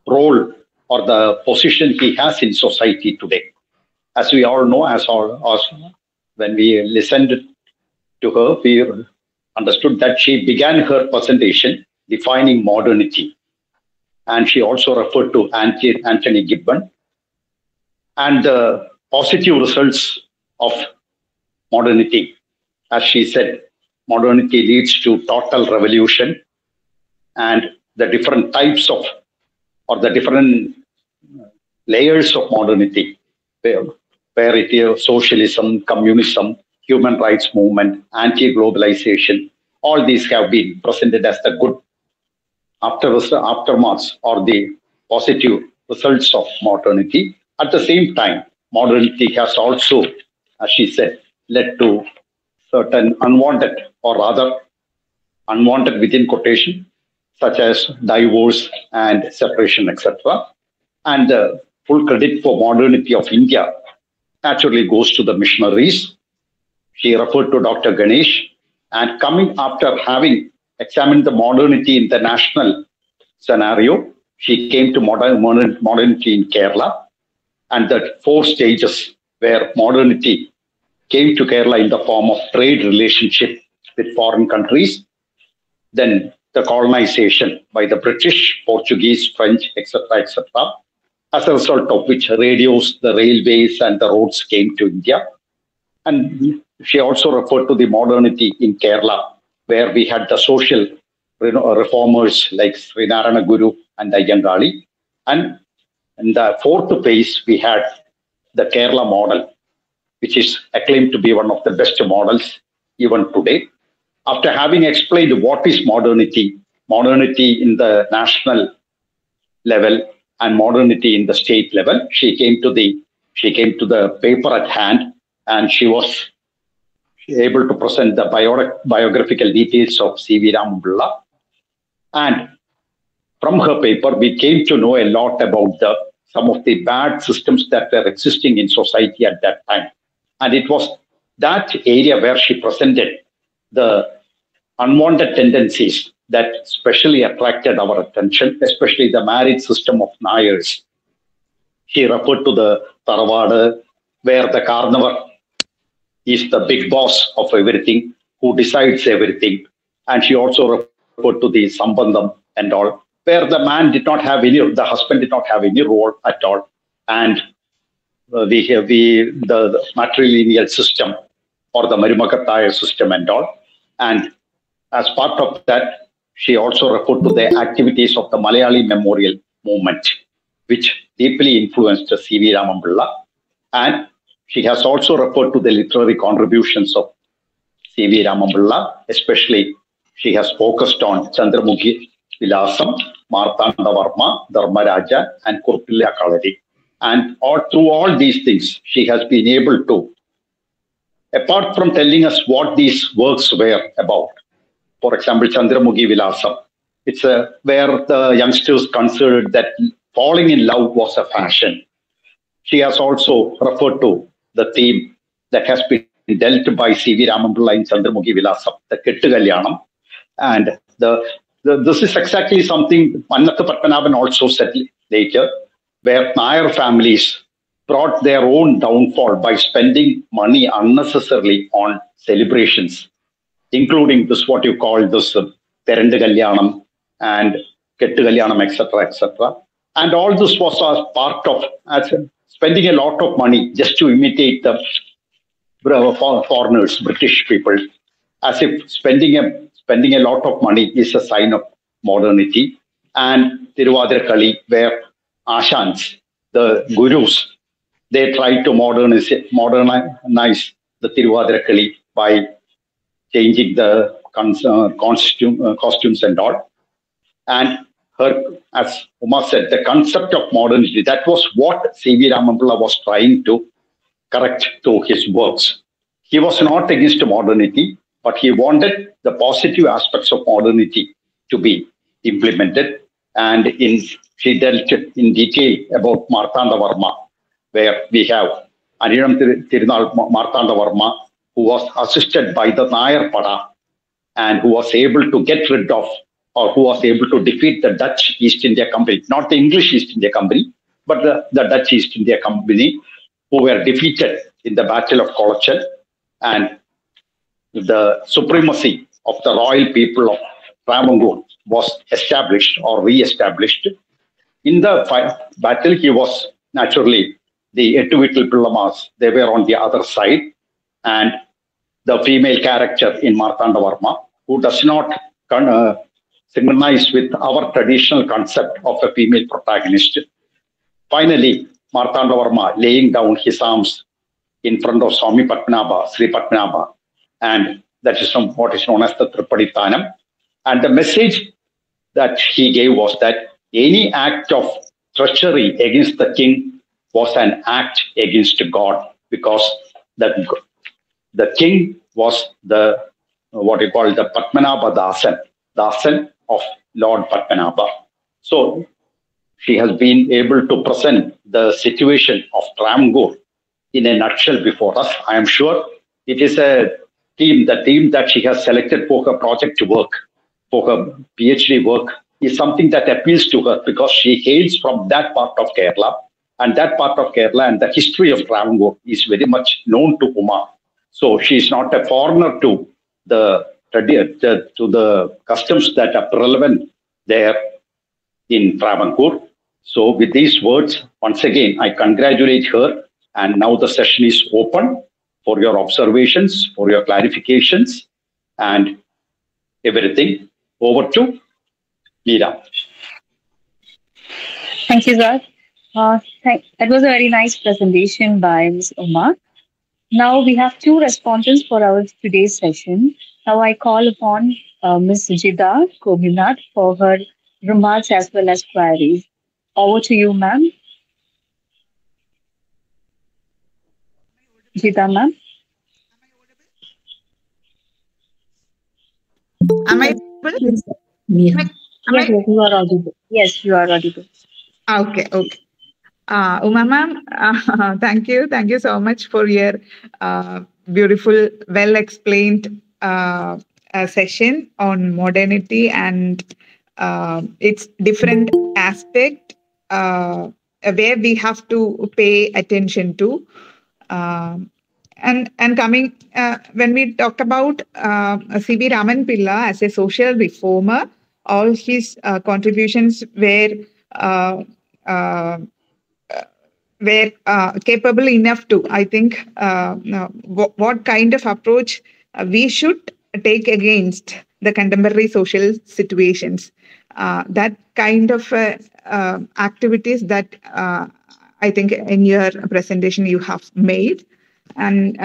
role or the position he has in society today. As we all know, as when we listened to her, we understood that she began her presentation defining modernity. And she also referred to Anthony Gibbon and the positive results of modernity. As she said, modernity leads to total revolution, and the different types of, or the different layers of modernity, where it is socialism, communism, human rights movement, anti-globalization, all these have been presented as the good aftermaths or the positive results of modernity. At the same time, modernity has also, as she said, led to certain unwanted, or rather unwanted within quotation, such as divorce and separation, etc. And the full credit for modernity of India naturally goes to the missionaries. She referred to Dr. Ganesh, and coming after having examined the modernity in the national scenario, she came to modernity in Kerala, and the 4 stages where modernity came to Kerala in the form of trade relationship with foreign countries, then the colonization by the British, Portuguese, French, etc., as a result of which radios, the railways, and the roads came to India. And she also referred to the modernity in Kerala, where we had the social reformers like Srinarayana Guru and Ayyangali. And in the 4th phase, we had the Kerala model, which is acclaimed to be one of the best models even today. After having explained what is modernity, modernity in the national level and modernity in the state level, she came to the paper at hand, and she was able to present the biographical details of C.V. Raman Pillai. And from her paper, we came to know a lot about some of the bad systems that were existing in society at that time. And it was that area where she presented the unwanted tendencies that especially attracted our attention, especially the marriage system of Nayars. She referred to the Taravada, where the Karnavar is the big boss of everything, who decides everything. And she also referred to the Sambandham and all, where the husband did not have any role at all. And we have the matrilineal system or the Marimakataya system and all. And as part of that, she also referred to the activities of the Malayali Memorial Movement, which deeply influenced C.V. Raman Pillai. And she has also referred to the literary contributions of C.V. Raman Pillai, especially she has focused on Chandramukhi Vilasam Martanda Varma, Dharmaraja, and Kurpilla Kalari. And through all these things, she has been able to, apart from telling us what these works were about, for example, Chandramukhi Vilasam, it's where the youngsters considered that falling in love was a fashion. She has also referred to the theme that has been dealt by C.V. Raman in Chandramukhi Vilasam, the Kettu Kalyanam. And this is exactly something Mannathu Padmanabhan also said later, where Nair families brought their own downfall by spending money unnecessarily on celebrations, including this, what you call this Perendu Kalyanam and Kettu Kalyanam, etc. And all this was a part of spending a lot of money just to imitate the foreigners, British people, as if spending a lot of money is a sign of modernity. And Tiruvadira Kali, where Ashans, the gurus, they tried to modernize the Tiruvadira Kali by changing the costumes and all. And as Uma said, the concept of modernity, that was what C.V. Ramapilla was trying to correct through his works. He was not against modernity, but he wanted the positive aspects of modernity to be implemented. And she dealt in detail about Martanda Varma, where we have Aniram Tirunal Martanda Varma, who was assisted by the Nair Pada and who was able to get rid of, or who was able to defeat the Dutch East India Company, not the English East India Company, but the Dutch East India Company, who were defeated in the Battle of Colochal, and the supremacy of the royal people of Travancore was established or re-established. In the battle, he was naturally the Etuvittal Pillamas, they were on the other side, and the female character in Martanda Varma, who does not synchronize with our traditional concept of a female protagonist. Finally, Martanda Varma laying down his arms in front of Swami Padmanabha, Sri Padmanabha, and that is what is known as the Tripadithanam. And the message that he gave was that any act of treachery against the king was an act against God, because the king was the what you call the Padmanabha Dasan of Lord Padmanabha. So she has been able to present the situation of Travancore in a nutshell before us. I am sure it is the team that she has selected for her project work, for her PhD work, is something that appeals to her because she hails from that part of Kerala, and that part of Kerala and the history of Travancore is very much known to Uma. So she is not a foreigner to the customs that are relevant there in Travancore. So with these words, once again, I congratulate her. And now the session is open for your observations, for your clarifications, and everything. Over to Meera. Thank you, sir. That was a very nice presentation by Ms. Uma. Now we have two respondents for our today's session. Now I call upon Ms. Jida Gobinath for her remarks as well as queries. Over to you, ma'am. Jida, ma'am. Am I audible? Yes, Meera. Yes, you are audible. Yes, you are audible. Okay. Uma ma'am, thank you so much for your beautiful, well explained session on modernity and its different aspect where we have to pay attention to. And coming when we talk about C.V. Raman Pilla as a social reformer, all his contributions were capable enough to, I think, what kind of approach we should take against the contemporary social situations. That kind of activities that I think in your presentation you have made. And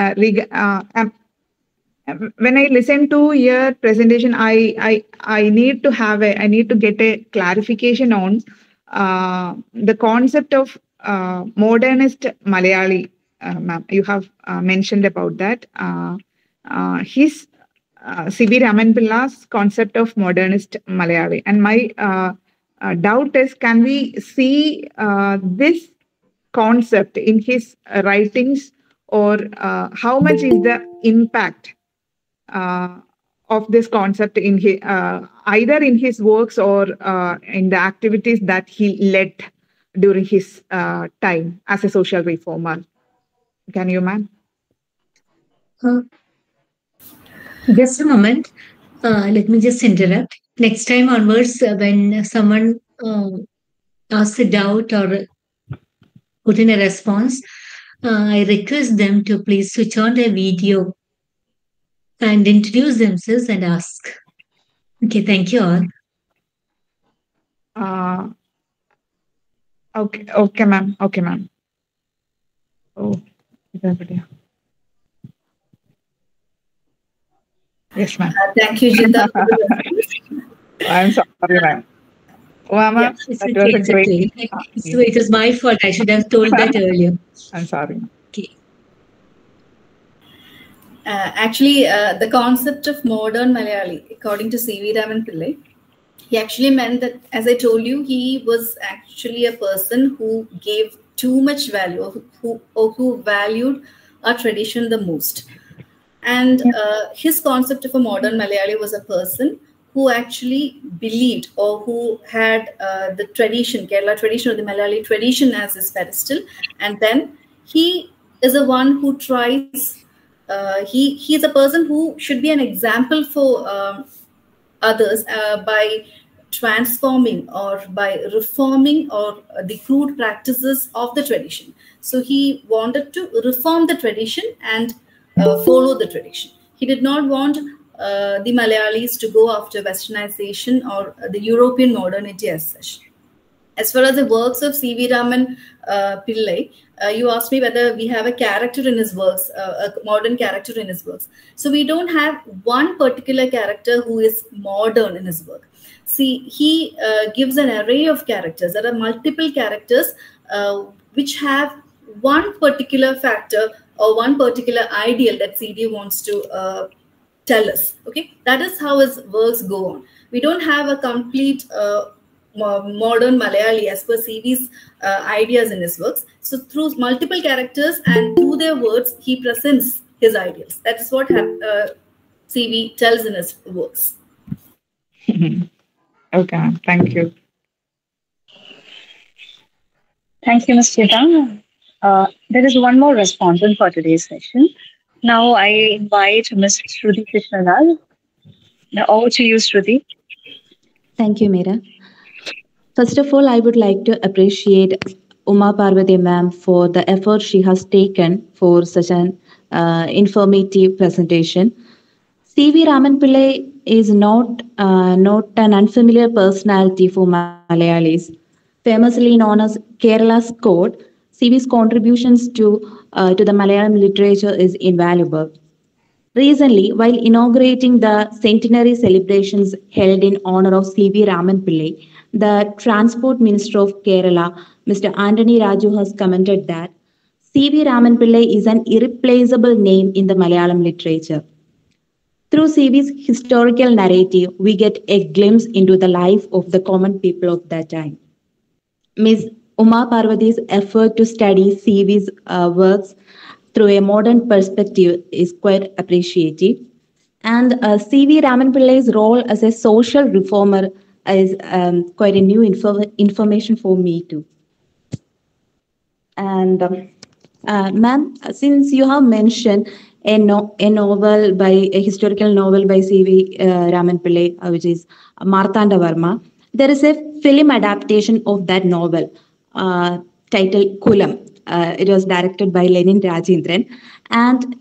when I listen to your presentation, I need to I need to get a clarification on the concept of modernist Malayali. Ma'am, you have mentioned about that. His C.V. Raman Pilla's concept of modernist Malayali, and my doubt is, can we see this concept in his writings, or how much is the impact uh, of this concept in his, either in his works or in the activities that he led during his time as a social reformer? Can you, ma'am? Uh, just a moment. Let me just interrupt. Next time onwards, when someone asks a doubt or put in a response, I request them to please switch on their video and introduce themselves and ask. Okay, thank you all. Uh, okay, ma'am. Okay, ma'am. Oh, yes, ma'am. Thank you, Jita. I'm sorry, ma'am. Well, ma'am, It's that okay, was a it's great. okay. It was my fault. I should have told that earlier. I'm sorry. Okay. Actually, the concept of modern Malayali, according to C.V. Raman Pillai, he actually meant that, as I told you, he was actually a person who gave too much value, or who valued our tradition the most. And his concept of a modern Malayali was a person who actually believed, or who had the tradition, Kerala tradition or the Malayali tradition as his pedestal. And then he is the one who tries, he's a person who should be an example for others by transforming or by reforming or the crude practices of the tradition. So he wanted to reform the tradition and follow the tradition. He did not want the Malayalis to go after westernization or the European modernity as such. As far as the works of C.V. Raman Pillai, you asked me whether we have a character in his works, a modern character in his works. So we don't have one particular character who is modern in his work. See, he gives an array of characters. There are multiple characters which have one particular factor or one particular ideal that CD wants to tell us. Okay, that is how his works go on. We don't have a complete modern Malayali as per CV's ideas in his works. So through multiple characters and through their words, he presents his ideals. That is what CV tells in his works. Okay, thank you. Thank you, Ms. Cheta. There is one more respondent for today's session. Now I invite Ms. Shruti Krishnalal. Now over to you, Shruti. Thank you, Meera. First of all, I would like to appreciate Uma Parvati ma'am for the effort she has taken for such an informative presentation. C.V. Raman Pillai is not an unfamiliar personality for Malayalis. Famously known as Kerala's Court, C.V.'s contributions to the Malayalam literature is invaluable. Recently, while inaugurating the centenary celebrations held in honor of C.V. Raman Pillai, the Transport Minister of Kerala, Mr. Anthony Raju, has commented that C.V. Raman Pillai is an irreplaceable name in the Malayalam literature. Through C.V.'s historical narrative, we get a glimpse into the life of the common people of that time. Ms. Uma Parvati's effort to study C.V.'s works through a modern perspective is quite appreciative. And C.V. Raman Pillai's role as a social reformer is quite a new information for me too. And ma'am, since you have mentioned a novel by a historical novel by C.V. Raman Pillai, which is Marthanda Varma, there is a film adaptation of that novel titled Kulam. It was directed by Lenin Rajendran, and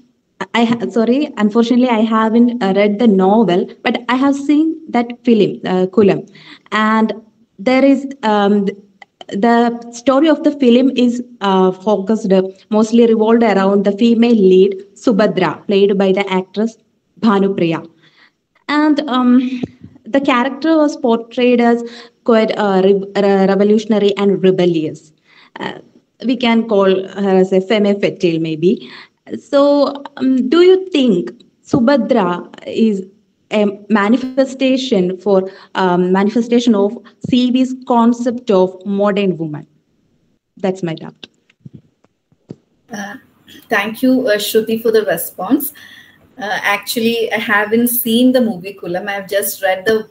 unfortunately, I haven't read the novel, but I have seen that film, Kulam, and there is the story of the film is focused mostly revolved around the female lead Subhadra, played by the actress Bhanupriya. And the character was portrayed as quite revolutionary and rebellious. We can call her as a femme fatale, maybe. So, do you think Subhadra is a manifestation of CV's concept of modern woman? That's my doubt. Thank you, Shruti, for the response. Actually, I haven't seen the movie Kulam. I've just read the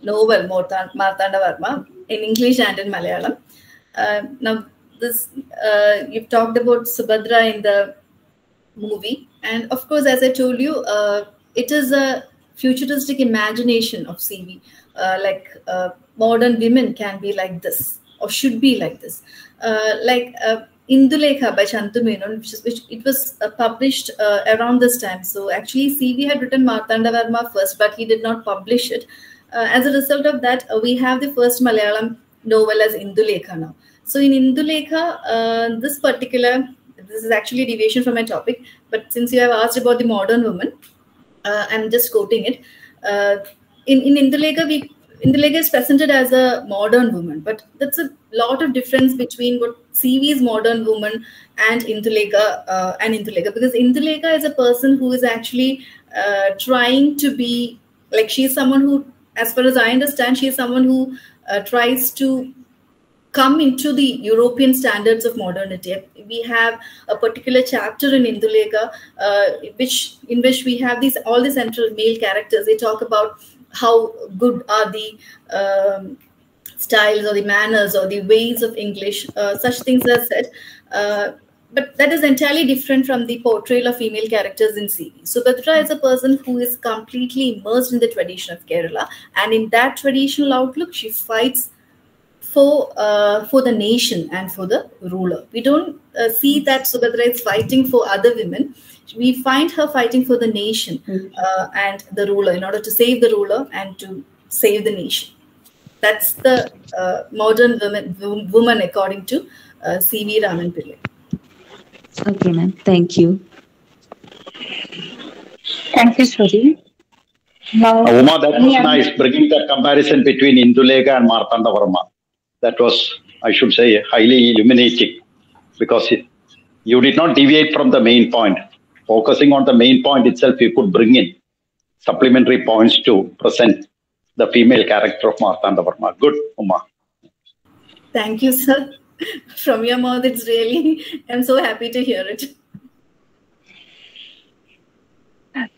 novel Martanda Varma in English and in Malayalam. Now, you've talked about Subhadra in the movie, and of course, as I told you, it is a futuristic imagination of CV. Modern women can be like this or should be like this. Indulekha by Chantu Menon, which it was published around this time. So actually, CV had written Martanda Varma first, but he did not publish it. As a result of that, we have the first Malayalam novel as Indulekha now. So in Indulekha, this is actually a deviation from my topic, but since you have asked about the modern woman, I'm just quoting it. In Indulekha, Indulekha is presented as a modern woman, but that's a lot of difference between what CV's modern woman and Indulekha, because Indulekha is a person who is actually trying to be like, she's someone who, as far as I understand, she's someone who tries to come into the European standards of modernity. We have a particular chapter in Indulekha, in which we have all the central male characters. They talk about how good are the styles or the manners or the ways of English. Such things are said. But that is entirely different from the portrayal of female characters in CV. Subhadra is a person who is completely immersed in the tradition of Kerala. And in that traditional outlook, she fights for the nation and for the ruler. We don't see that Subhadra is fighting for other women. We find her fighting for the nation and the ruler, in order to save the ruler and to save the nation. That's the modern woman according to C.V. Raman Pillai. Okay, ma'am. Thank you. Thank you, Shruti. Now, Uma, that was nice, bringing that comparison between Indulekha and Martanda Varma. That was, I should say, highly illuminating, because you did not deviate from the main point. Focusing on the main point itself, you could bring in supplementary points to present the female character of Martanda Varma. Good, Uma. Thank you, sir. From your mouth, it's really, I'm so happy to hear it.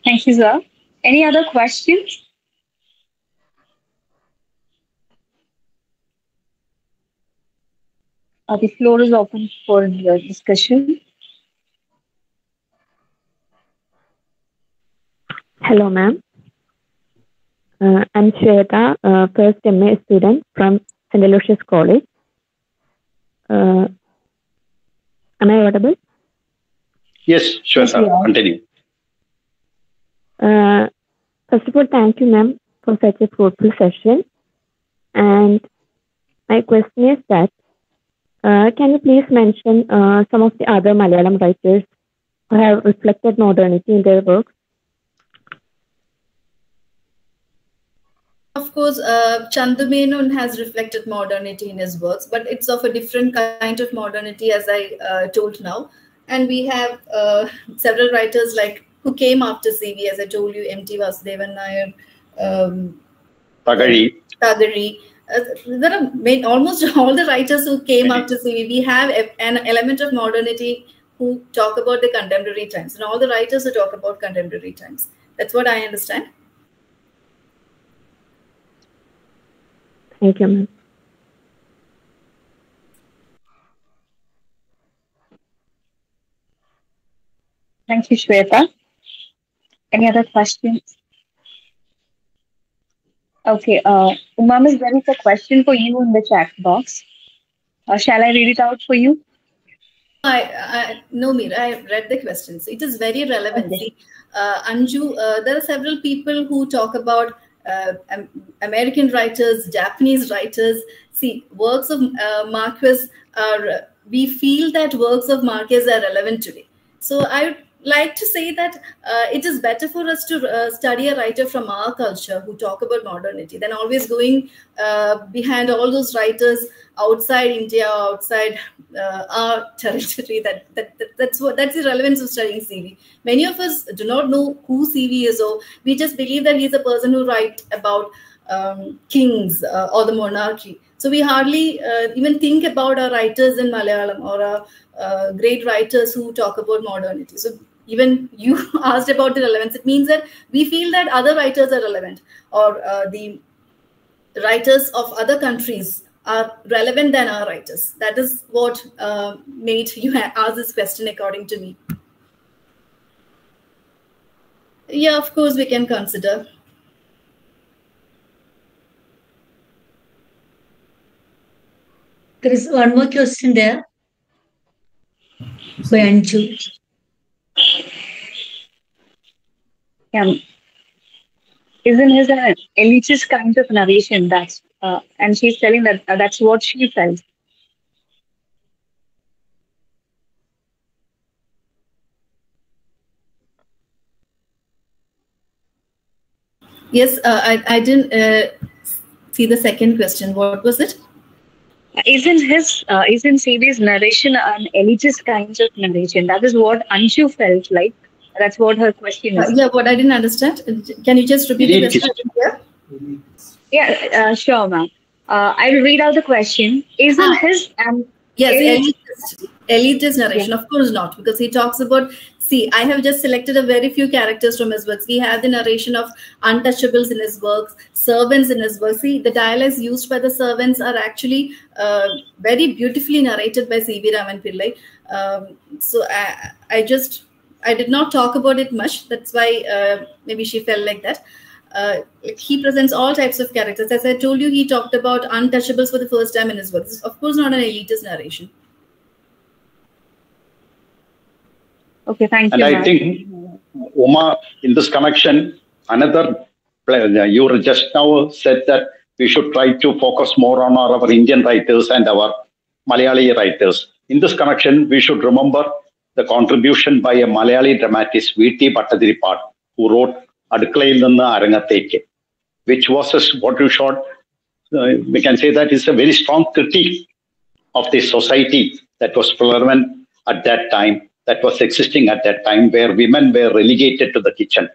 Thank you, sir. Any other questions? The floor is open for your discussion. Hello, ma'am. I'm Shweta, first MA student from St. Aloysius College. Am I audible? Yes, Shweta, continue. First of all, thank you, ma'am, for such a fruitful session. And my question is that, can you please mention some of the other Malayalam writers who have reflected modernity in their works? Of course, Chandu Menon has reflected modernity in his works, but it's of a different kind of modernity, as I told now. And we have several writers who came after CV, as I told you, M.T. Vasudevan Nair, Tagari. There are almost all the writers who came after CV. We have an element of modernity who talk about the contemporary times, and all the writers who talk about contemporary times. That's what I understand. Thank you, ma'am. Thank you, Shweta. Any other questions? Okay, Umam, there is a question for you in the chat box. Shall I read it out for you? No, Meera, I have read the questions. It is very relevant. Okay. See, Anju, there are several people who talk about American writers, Japanese writers. See, works of Marquez we feel that works of Marquez are relevant today. So I would like to say that it is better for us to study a writer from our culture who talk about modernity than always going behind all those writers outside India, outside our territory. That's the relevance of studying CV. Many of us do not know who CV is, or we just believe that he's a person who writes about kings or the monarchy. So we hardly even think about our writers in Malayalam or our great writers who talk about modernity. So even you asked about the relevance, it means that we feel that other writers are relevant, or the writers of other countries are relevant than our writers. That is what made you ask this question, according to me. Yeah, of course, we can consider. There is one more question there. By Anju. Yeah. Isn't his an elitist kind of narration that, and she's telling that that's what she felt. Yes, I didn't see the second question. What was it? Isn't CV's narration an elitist kind of narration? That is what Anshu felt like. That's what her question is. Yeah, what I didn't understand. Can you just repeat the question? Yeah, sure, ma'am. I will read out the question. Isn't his elitist narration? Yeah. Of course not, because he talks about. See, I have just selected a very few characters from his works. We have the narration of untouchables in his works, servants in his works. See, the dialects used by the servants are actually very beautifully narrated by C.V. Raman Pillai. So I did not talk about it much. That's why maybe she felt like that. He presents all types of characters. As I told you, he talked about untouchables for the first time in his works. It's of course not an elitist narration. Okay, thank you. And I think, Uma, in this connection, you just now said that we should try to focus more on our Indian writers and our Malayali writers. In this connection, we should remember the contribution by a Malayali dramatist, V.T. Bhattacharya, who wrote Adukkalayil Ninnu Arangathekku, which was what you shot. We can say that is a very strong critique of the society that was prevalent at that time, that was existing at that time, where women were relegated to the kitchen.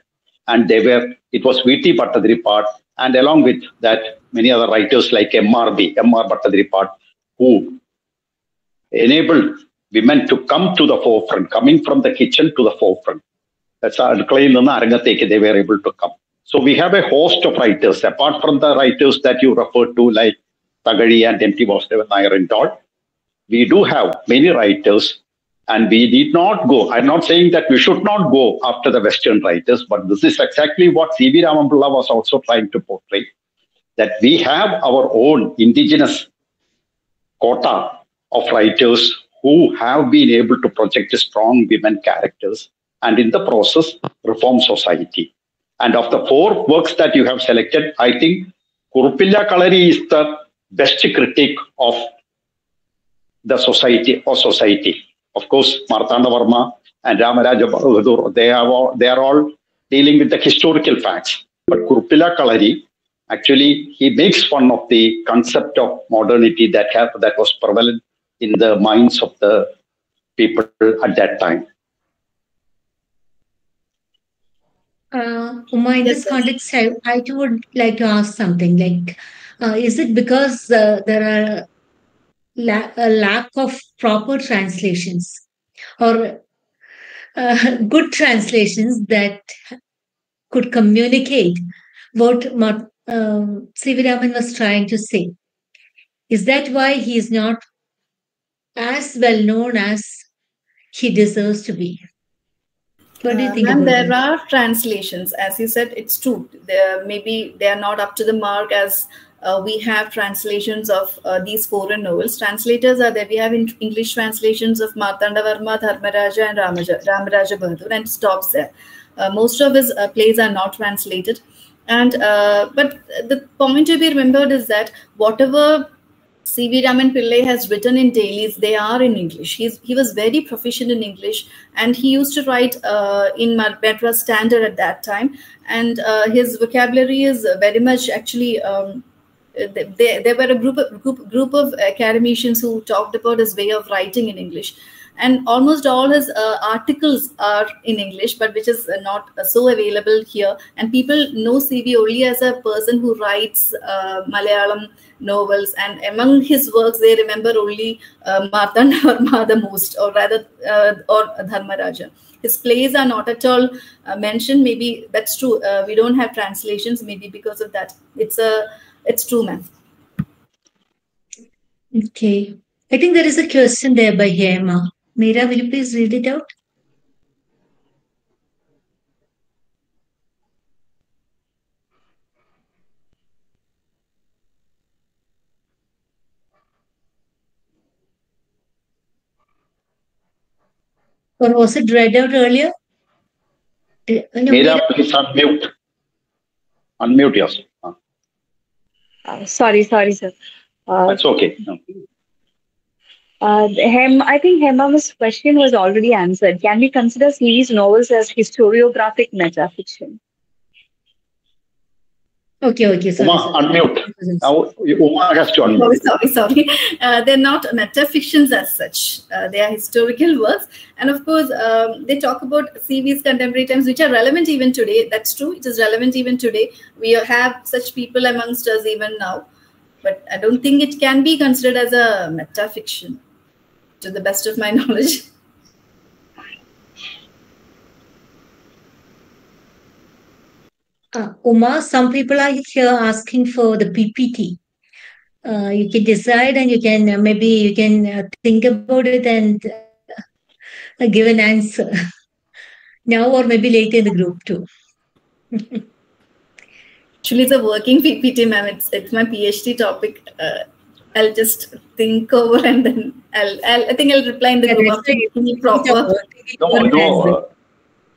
And it was V.T. Bhattacharya, and along with that, many other writers like M.R. Bhattacharya, who enabled women to come to the forefront, coming from the kitchen to the forefront. That's how they were able to come. So we have a host of writers, apart from the writers that you referred to, like Tagadi and M.T. Vasudevan Nair and all. We do have many writers, and we did not go. I'm not saying that we should not go after the Western writers, but this is exactly what C.V. Raman Pillai was also trying to portray, that we have our own indigenous quota of writers who have been able to project strong women characters and in the process reform society. And of the 4 works that you have selected, I think Kurupilla Kalari is the best critique of the society or society. Of course, Martanda Varma and Ramaraja Bahadur, they are all dealing with the historical facts. But Kurupilla Kalari, actually, he makes fun of the concept of modernity that was prevalent in the minds of the people at that time. Uma, in this context, I too would like to ask something. Like, is it because there are a lack of proper translations or good translations that could communicate what C.V. Raman was trying to say? Is that why he is not as well known as he deserves to be? What do you think about there that? are translations, as you said, it's true. Maybe they are not up to the mark as we have translations of these foreign novels. Translators are there. We have English translations of Martanda Varma, Dharmaraja and Ramaraja Bahadur, and stops there. Most of his plays are not translated. And but the point to be remembered is that whatever CV Raman Pillai has written in dailies, they are in English. He was very proficient in English, and he used to write in Madras Standard at that time. And his vocabulary is very much actually. There were a group of academicians who talked about his way of writing in English, and almost all his articles are in English, but which is not so available here. And people know CV only as a person who writes Malayalam novels, and among his works they remember only Martanda the most, or rather or Dharmaraja. His plays are not at all mentioned. Maybe that's true. We don't have translations, maybe because of that. It's true, ma'am. Okay. I think there is a question there by Hema. Meera, will you please read it out? Or was it read out earlier? No, Meera, please unmute. Unmute yourself. Sorry, sir. That's okay. No. I think Hema's question was already answered. Can we consider series novels as historiographic metafiction? Okay. Sorry, Uma, unmute. Now, Uma has to unmute. Sorry. They're not metafictions as such. They are historical works. And of course, they talk about CV's contemporary times, which are relevant even today. That's true. It is relevant even today. We have such people amongst us even now. But I don't think it can be considered as a metafiction, to the best of my knowledge. Uma, some people are here asking for the PPT. You can decide, and you can maybe you can think about it and give an answer now, or maybe later in the group too. Actually, it's a working PPT, ma'am. It's my PhD topic. I'll just think over, and then I think I'll reply in the group after making it proper. No.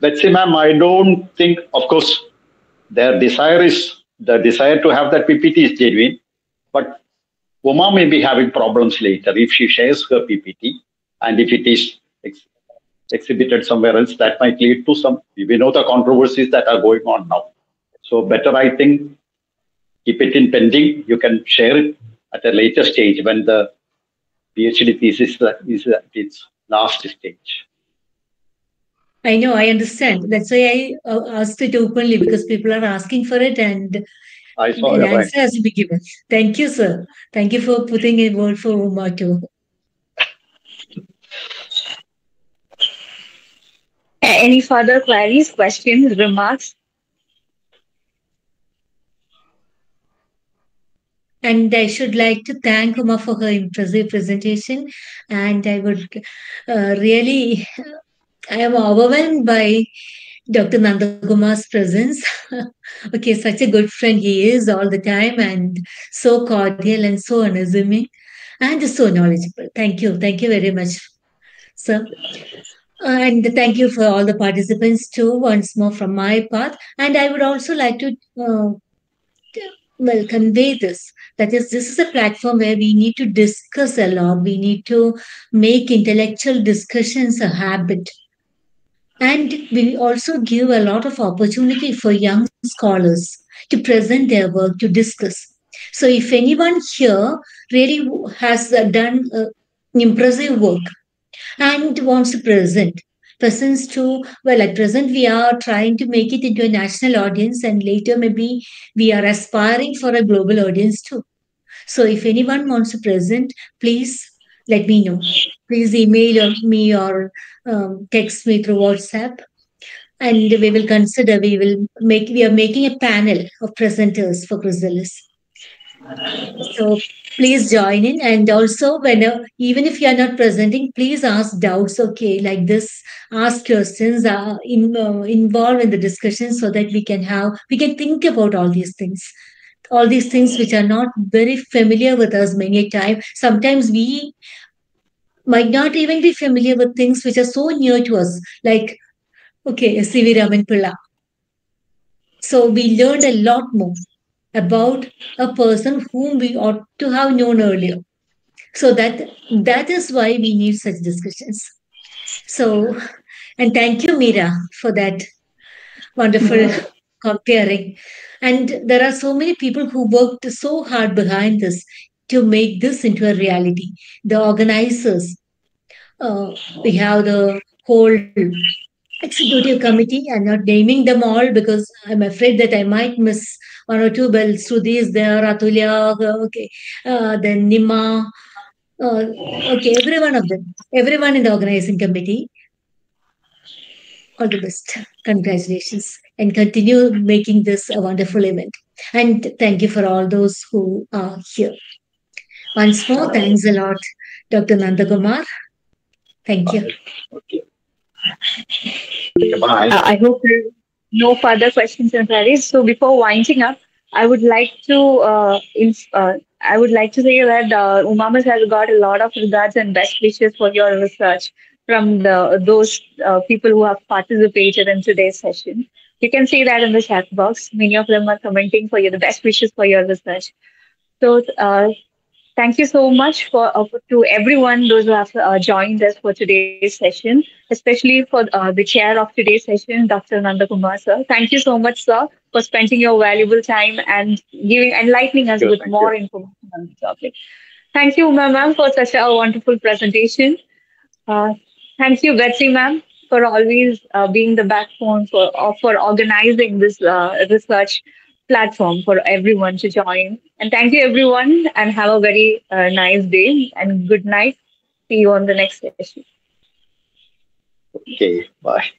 Let's see, ma'am. I don't think, of course, the desire to have that PPT is genuine, but Uma may be having problems later if she shares her PPT, and if it is exhibited somewhere else, that might lead to some. We know the controversies that are going on now. So better, I think, keep it in pending. You can share it at a later stage when the PhD thesis is at its last stage. I know, I understand. That's why I asked it openly, because people are asking for it, and I saw an answer has to be given. Thank you, sir. Thank you for putting a word for Uma too. Any further queries, questions, remarks? And I should like to thank Uma for her impressive presentation. And I would really, I am overwhelmed by Dr. Nandakumar's presence. Okay, such a good friend he is all the time, and so cordial and so unassuming and so knowledgeable. Thank you. Thank you very much, sir. And thank you for all the participants too, once more from my part. And I would also like to convey this. That is, this is a platform where we need to discuss a lot. We need to make intellectual discussions a habit. And we also give a lot of opportunity for young scholars to present their work, to discuss. So if anyone here really has done impressive work and wants to presents to, well, at present we are trying to make it into a national audience, and later maybe we are aspiring for a global audience too. So if anyone wants to present, please let me know. Please email me or text me through WhatsApp, and we will consider, we are making a panel of presenters for Chrysalis. So please join in, and also whenever, even if you are not presenting, please ask doubts. Okay, like this, ask questions, involved in the discussion, so that we can think about all these things which are not very familiar with us many a time. Sometimes we might not even be familiar with things which are so near to us, like, okay, CV Raman Pillai. So we learned a lot more about a person whom we ought to have known earlier. So that is why we need such discussions. So, and thank you, Meera, for that wonderful comparing. And there are so many people who worked so hard behind this to make this into a reality. The organizers, we have the whole executive committee. I'm not naming them all because I'm afraid that I might miss one or two. But Sruthi is there, Atulya, okay, then Nima, uh, okay, every one of them, everyone in the organizing committee. All the best. Congratulations. And continue making this a wonderful event. And thank you for all those who are here. Once more, thanks a lot, Dr. Nandakumar. Thank you. Okay. Bye. I hope there are no further questions and queries. So before winding up, I would like to I would like to say that Umamas has got a lot of regards and best wishes for your research from the those people who have participated in today's session. You can see that in the chat box. Many of them are commenting for you the best wishes for your research. So thank you so much for to everyone those who have joined us for today's session, especially for the chair of today's session, Dr. Nandakumar sir. Thank you so much, sir, for spending your valuable time and giving enlightening us Thank with you. more information on the topic. Thank you, ma'am, for such a wonderful presentation. Uh, Thank you, Betsy, ma'am, for always being the backbone for organizing this research platform for everyone to join. And thank you, everyone, and have a very nice day and good night. See you on the next session. Okay. Bye.